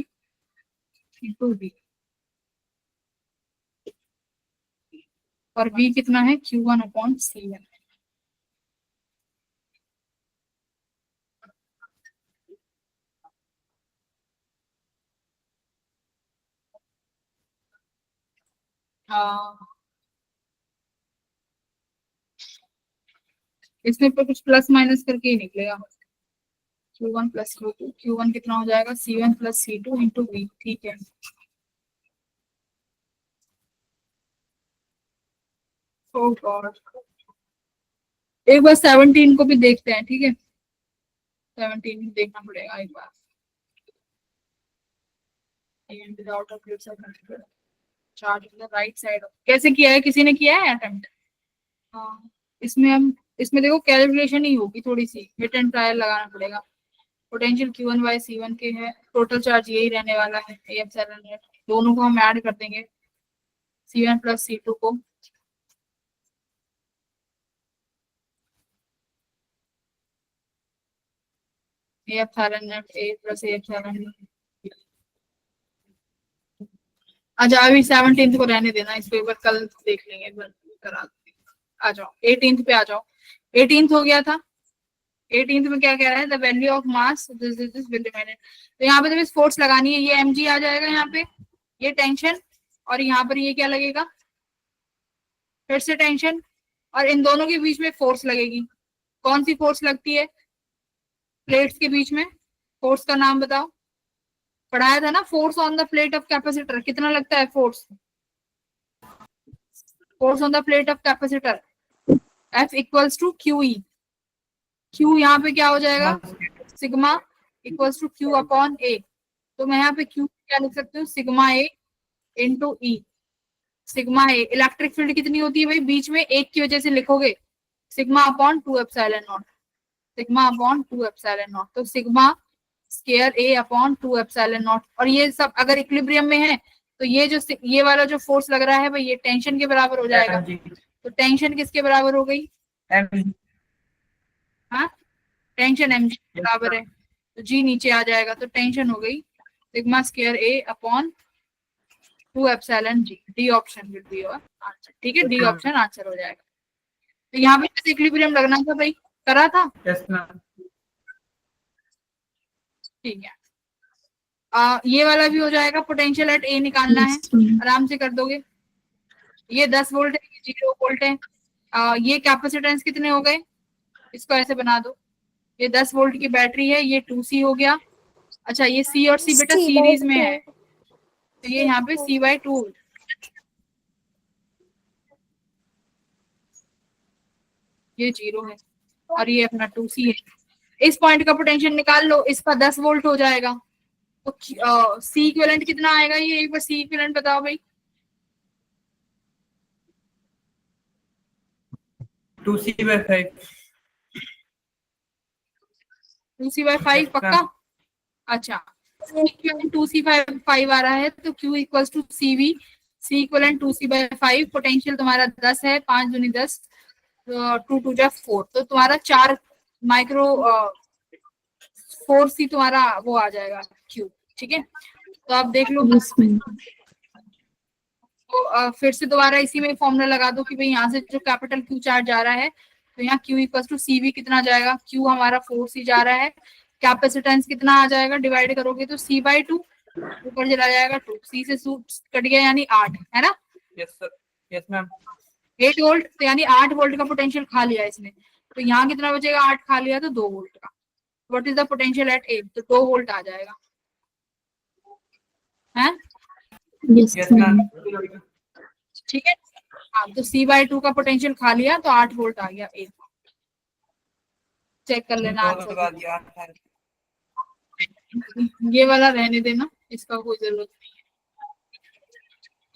× V, और V कितना है? Q1/C1. हाँ, इसमें पर कुछ प्लस माइनस करके ही निकलेगा. Q1 + Q2, Q1 कितना हो जाएगा? C1 + C2 × V. ठीक है, oh God. एक बार 17 को भी देखते हैं, ठीक है, 17 भी देखना पड़ेगा एक बार. Charge on the right side, कैसे किया है? किसी ने किया है अटेम्प्ट? हाँ, इसमें देखो कैलकुलेशन ही होगी, थोड़ी सी हिट एंड ट्रायल लगाना पड़ेगा. पोटेंशियल Q1/C1 के है, टोटल चार्ज यही रहने वाला है A/0. दोनों को हम ऐड कर देंगे, C1 + C2 को. A/0 A + A/0. अच्छा, अभी 17 को रहने देना, इसको एक बार कल देख लेंगे, एक बार करा. आ जाओ 18 पे आ जाओ. 18 हो गया था. 18 में क्या कह रहा है? The value of mass this will remain. तो यहाँ पे जब इस फोर्स लगानी है, ये mg आ जाएगा यहाँ पे, ये टेंशन, और यहाँ पर ये क्या लगेगा? फिर से टेंशन, और इन दोनों के बीच में फोर्स लगेगी. कौन सी फोर्स लगती है प्लेट्स के बीच में? फोर्स का नाम बताओ. पढ़ाया था ना, force on the plate of capacitor. कितना लगता है force? Force on the plate of capacitor F equals to Q E. Q यहाँ पे क्या हो जाएगा, sigma equals to Q upon A. तो मैं यहाँ पे क्यू क्या लिख सकती हूँ, sigma A into E. Sigma A electric field कितनी होती है भाई, बीच में एक की वजह से लिखोगे sigma upon 2 epsilon naught, sigma upon 2 epsilon naught. तो sigma square A upon 2 epsilon naught. और ये सब अगर इक्विलिब्रियम में है तो ये वाला जो फोर्स लग रहा है भाई ये टेंशन के बराबर हो जाएगा। तो टेंशन किसके बराबर हो गई, हाँ टेंशन एम जी के बराबर है, तो जी नीचे आ जाएगा। तो टेंशन हो गई sigma square A upon 2 epsilon जी। D option will be your answer. ठीक है, डी ऑप्शन आंसर हो जाएगा। तो यहाँ पे इक्विलिब्रियम लगना था भाई, करा था। Yes ma'am. ठीक है, ये वाला भी हो जाएगा। पोटेंशियल एट ए निकालना है, आराम से कर दोगे। ये 10 वोल्ट है, ये 0 वोल्ट है। ये कैपेसिटेंस कितने हो गए, इसको ऐसे बना दो। ये 10 वोल्ट की बैटरी है, ये 2C हो गया। अच्छा ये C और C बेटा सीरीज में है, तो ये यहाँ पे C/2। ये 0 है और ये अपना 2C है। इस पॉइंट का पोटेंशियल निकाल लो, इसका 10 वोल्ट हो जाएगा। तो C इक्विवेलेंट कितना आएगा, ये एक बार C इक्विवेलेंट बताओ भाई। 2C/5। 2C/5 पक्का। अच्छा 2C/5 आ रहा है, तो Q equals to CV। C equivalent 2C/5। Potential तुम्हारा 10 है, 5 दूनी 10, 2 2 जा 4। तो तुम्हारा 4 माइक्रो 4C तुम्हारा वो आ जाएगा Q। ठीक है, तो आप देख लो। तो फिर से दोबारा इसी में फॉर्मूला लगा दो कि भाई यहाँ से जो कैपिटल Q चार्ज जा रहा है, तो यहाँ Q इक्वल्स टू CV कितना जाएगा, Q हमारा 4C जा रहा है। कैपेसिटेंस कितना आ जाएगा, डिवाइड करोगे तो C/2, ऊपर चला जाएगा 2, C से कट गया यानी 8 है ना। Yes sir, yes ma'am. 8 volt, तो यानी 8 वोल्ट का पोटेंशियल खा लिया इसने। तो यहाँ कितना बचेगा, 8 खा लिया तो 2 वोल्ट का। What is the potential at 8, तो 2 वोल्ट आ जाएगा है। Yes ma'am. ठीक है, हाँ तो C/2 का पोटेंशियल खा लिया तो 8 वोल्ट आ गया। एक चेक कर लेना आंसर। ये वाला रहने देना, इसका कोई जरूरत नहीं है।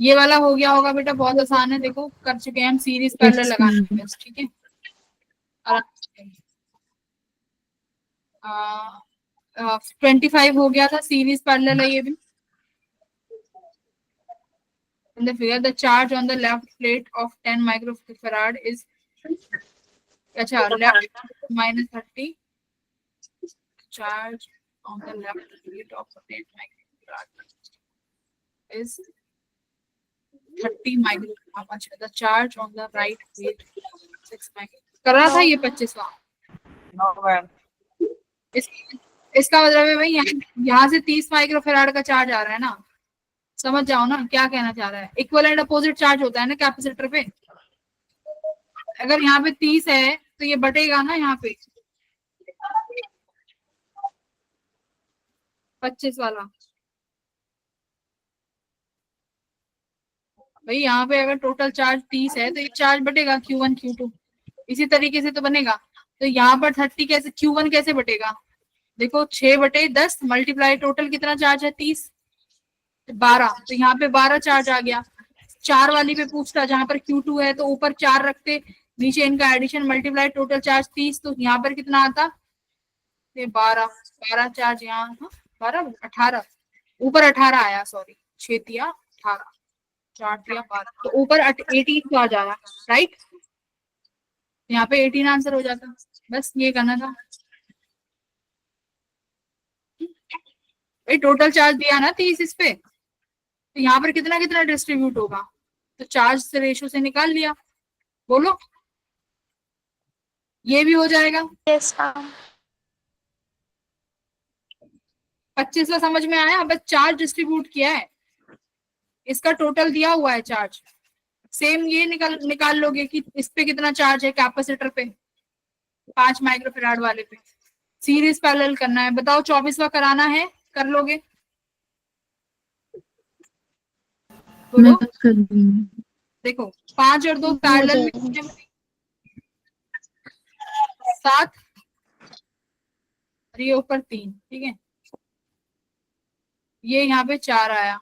ये वाला हो गया होगा बेटा, बहुत आसान है, देखो कर चुके हैं हम। सीरीज पैरेलल लगाना है बस, ठीक है। आराम से 25 हो गया था, सीरीज पैरेलल है ये भी। In the figure, the charge on the left plate of 10 microfarad is अच्छा left -30, charge on the left plate of 10 microfarad is 30 microfarad. अच्छा the charge on the right plate 6 microfarad। कर रहा था ये 25वां। No ma'am. इसका मतलब है भाई यहाँ से 30 माइक्रोफेराड का चार्ज आ रहा है ना, समझ जाओ ना क्या कहना चाह रहा है। इक्वल एंड अपोजिट चार्ज होता है ना कैपेसिटर पे। अगर यहाँ पे 30 है तो ये बटेगा ना यहाँ पे 25 वाला। भाई यहाँ पे अगर टोटल चार्ज 30 है तो ये चार्ज बटेगा Q1 Q2, इसी तरीके से तो बनेगा। तो यहाँ पर 30 कैसे, Q1 कैसे बटेगा, देखो 6/10 मल्टीप्लाई टोटल कितना चार्ज है 30, 12। तो यहाँ पे 12 चार्ज आ गया। 4 वाली पे पूछता, जहां पर Q2 है तो ऊपर 4 रखते, नीचे इनका एडिशन मल्टीप्लाई टोटल चार्ज 30, तो यहाँ पर कितना आता, 12 चार्ज यहाँ 12 18, ऊपर 18 आया, सॉरी 6 दिया 18, 4 दिया 12, तो ऊपर 18 तो आ जाएगा राइट। यहाँ पे 18 आंसर हो जाता, बस ये करना था। टोटल चार्ज दिया ना 30 इस पे, तो यहाँ पर कितना कितना डिस्ट्रीब्यूट होगा, तो चार्ज से रेशो से निकाल लिया। बोलो ये भी हो जाएगा। Yes ma'am. 25वां समझ में आया, बस चार्ज डिस्ट्रीब्यूट किया है, इसका टोटल दिया हुआ है चार्ज। सेम ये निकाल लोगे कि इस पे कितना चार्ज है कैपेसिटर पे 5 माइक्रोफेराड वाले पे। सीरीज पैरेलल करना है, बताओ 24वां कराना है, कर लोगे? मैं कर दूंगी। देखो 5 और 2 हो पैरेलल में जाएगा। कितने बने? 7 और ये ऊपर 3, ठीक है। ये यहाँ पे 4 आया,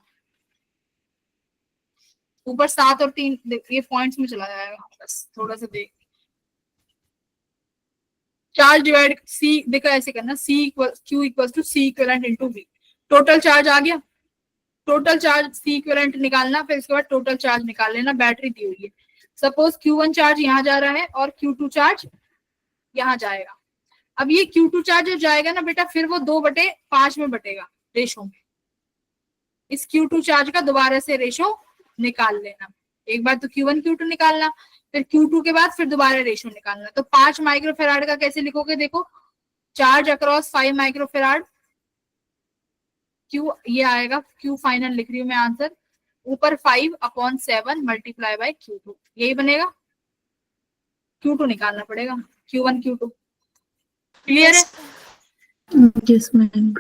ऊपर 7 और 3, ये पॉइंट्स में चला जाएगा, बस थोड़ा सा देख। चार्ज डिवाइड सी, देखो ऐसे करना, C equal Q equal to C equivalent into V. Total charge आ गया, टोटल चार्ज सी इक्विवेलेंट निकालना, फिर इसके बाद टोटल चार्ज निकाल लेना, बैटरी दी हुई है। सपोज Q1 चार्ज यहाँ जा रहा है और Q2 चार्ज यहाँ जाएगा। अब ये Q2 चार्ज जो जाएगा ना बेटा, फिर वो 2/5 में बटेगा रेशो में। इस Q2 चार्ज का दोबारा से रेशो निकाल लेना। एक बार तो Q1 Q2 निकालना, फिर Q2 के बाद फिर दोबारा रेशो निकालना। तो 5 माइक्रोफेराड का कैसे लिखोगे, देखो चार्ज अक्रॉस 5 माइक्रोफेराड, क्यू ये आएगा, क्यू फाइनल लिख रही हूँ मैं आंसर, ऊपर 5/7 मल्टीप्लाई बाय Q2, यही बनेगा। Q2 निकालना पड़ेगा, Q1 Q2। क्लियर है? Yes ma'am.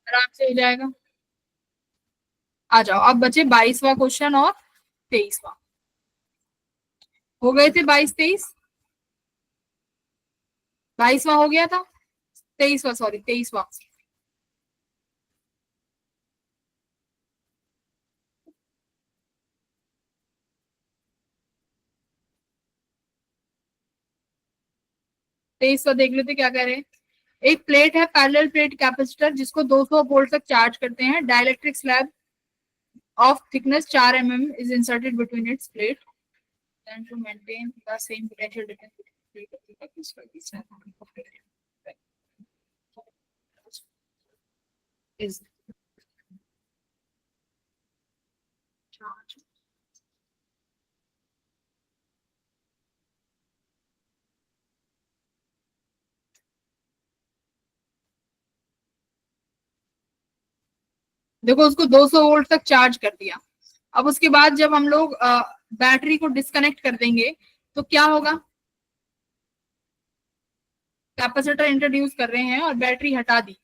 आराम से हो जाएगा। आ जाओ, अब बचे 22वां क्वेश्चन और 23वां। हो गए थे 22 23, 22वां हो गया था, 23वां सॉरी 23वां। तेईस देख लेते क्या कह रहे हैं। एक प्लेट है, पैरेलल प्लेट कैपेसिटर, जिसको 200 वोल्ट तक चार्ज करते हैं। Dielectric slab of thickness 4 mm is inserted between its plate and to maintain the same potential difference between is charge. देखो उसको 200 वोल्ट तक चार्ज कर दिया। अब उसके बाद जब हम लोग बैटरी को डिस्कनेक्ट कर देंगे तो क्या होगा, कैपेसिटर इंट्रोड्यूस कर रहे हैं और बैटरी हटा दी,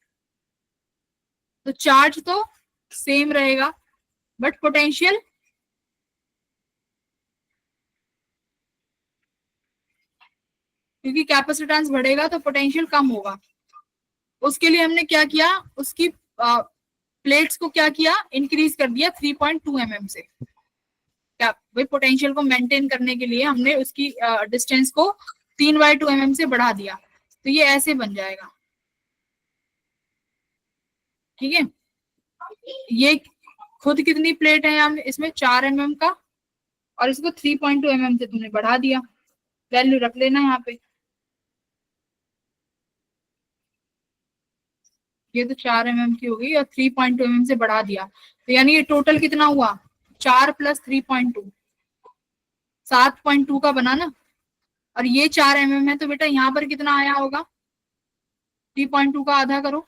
तो चार्ज तो सेम रहेगा बट पोटेंशियल क्योंकि कैपेसिटेंस बढ़ेगा तो पोटेंशियल कम होगा। उसके लिए हमने क्या किया, उसकी प्लेट्स को क्या किया, इंक्रीज कर दिया 3.2 mm से। क्या भाई, पोटेंशियल को मेंटेन करने के लिए हमने उसकी डिस्टेंस को 3/2 mm से बढ़ा दिया, तो ये ऐसे बन जाएगा। ठीक है, ये खुद कितनी प्लेट है यहाँ इसमें 4 mm का, और इसको 3.2 mm से तुमने बढ़ा दिया, वैल्यू रख लेना यहाँ पे। ये तो 4 mm की हो गई और 3.2 mm से बढ़ा दिया, तो यानी ये टोटल कितना हुआ, 4 + 3.2, 7.2 का बना ना। और ये 4 mm है, तो बेटा यहाँ पर कितना आया होगा, 3.2 का आधा करो,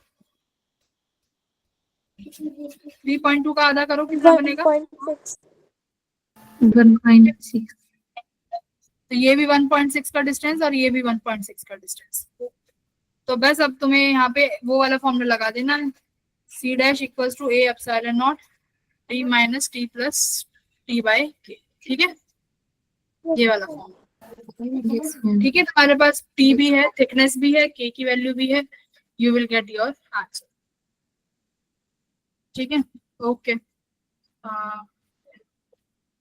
3.2 का आधा करो, कितना बनेगा, 1.6। 1.6। तो ये भी 1.6 का डिस्टेंस और ये भी 1.6 का डिस्टेंस। तो बस अब तुम्हें यहाँ पे वो वाला फॉर्मूला लगा देना है, C dash equals to A epsilon naught T minus T plus T by K। ठीक है, ये वाला फॉर्मूला। Yes ma'am. ठीक है, तुम्हारे पास T भी है, थिकनेस भी है, K की वैल्यू भी है, you will get your answer. ठीक है, ओके।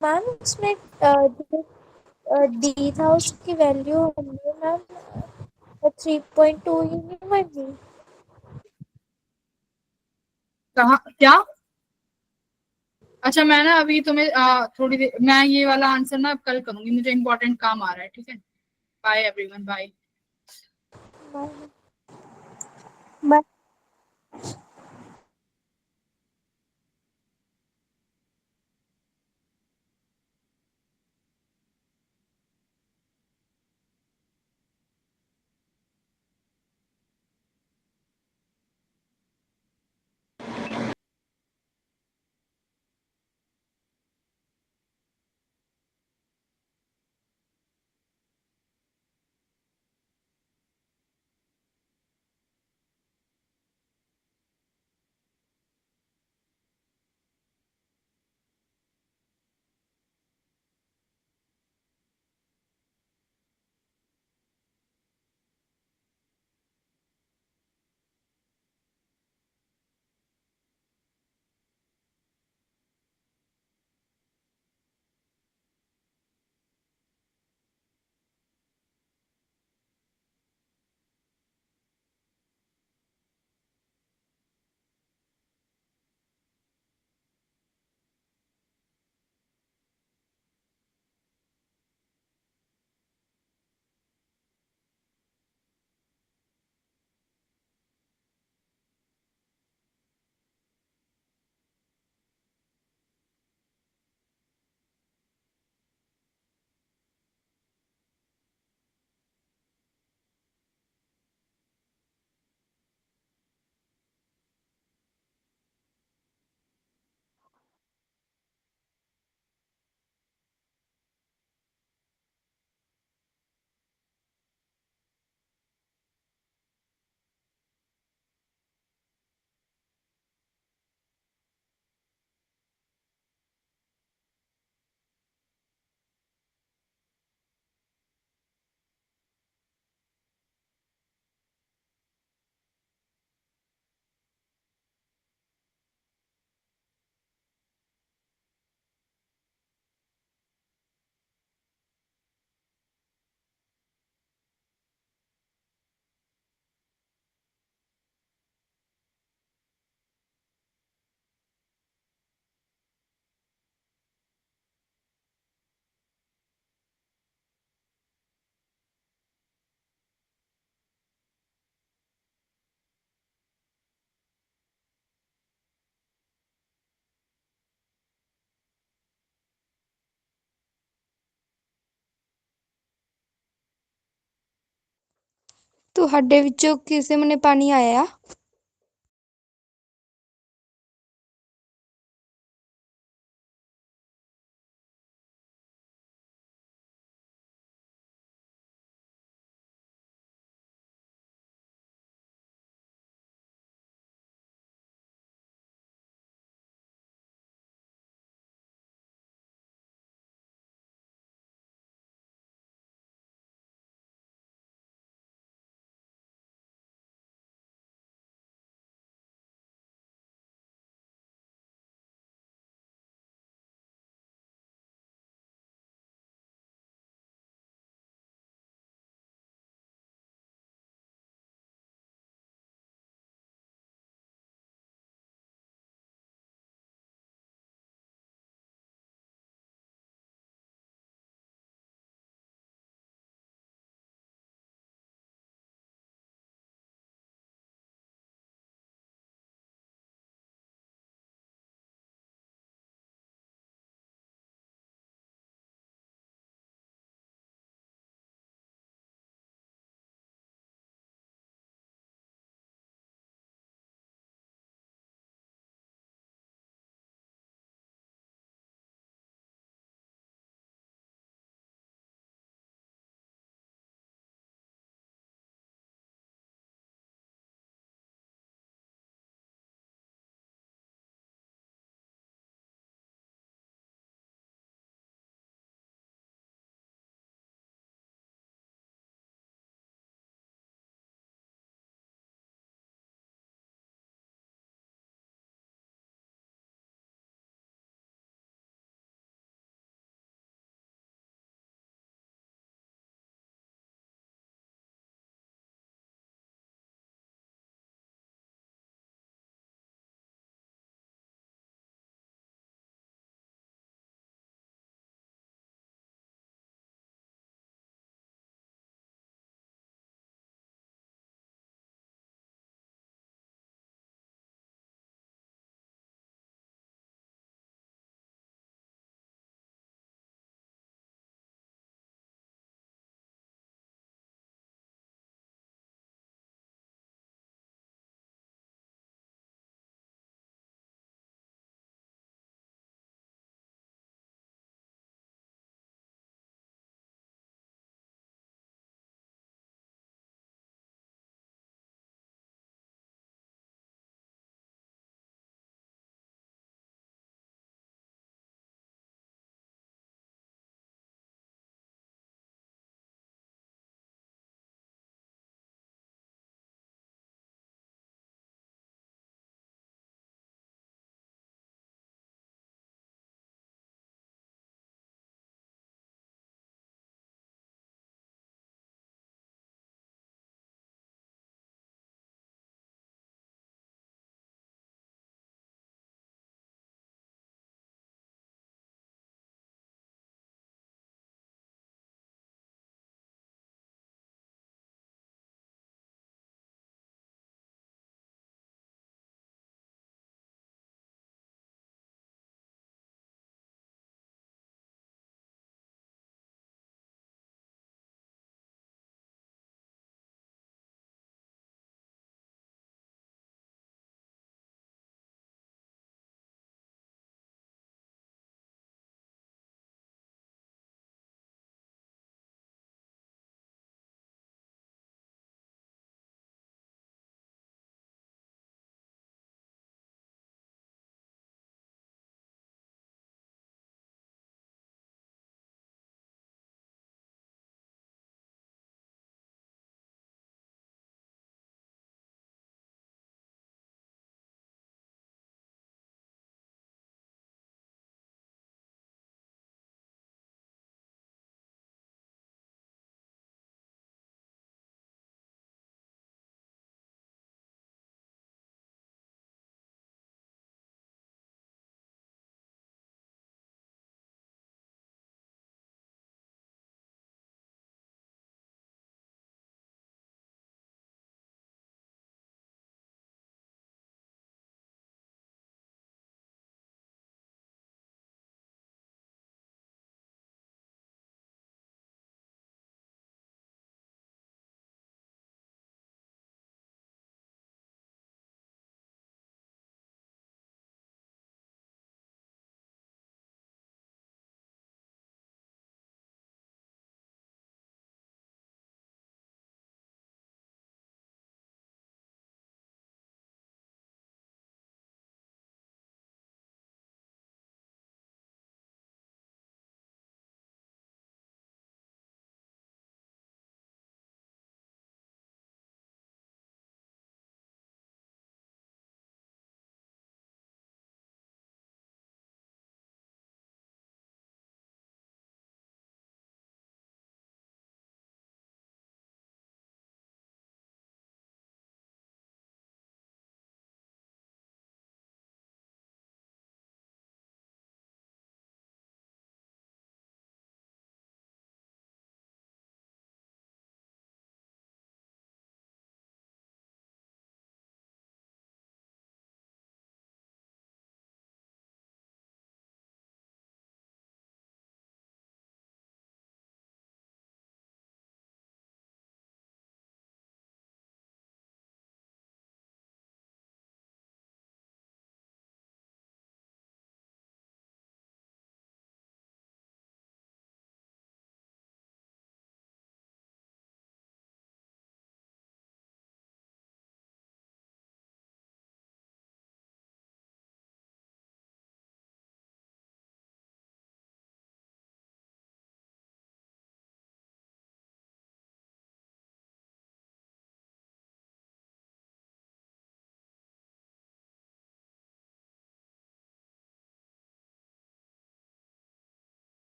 मैम उसमें डी था, उसकी वैल्यू हमने मैम 3.2 ही नहीं बनी। कहाँ क्या, अच्छा मैं ना अभी तुम्हें थोड़ी देर, मैं ये वाला आंसर ना अब कल करूंगी, मुझे इंपॉर्टेंट काम आ रहा है। ठीक है, बाय एवरीवन, बाय। मैम ਤੁਹਾਡੇ ਵਿੱਚੋਂ ਕਿਸੇ ਨੇ ਪਾਣੀ ਆਇਆ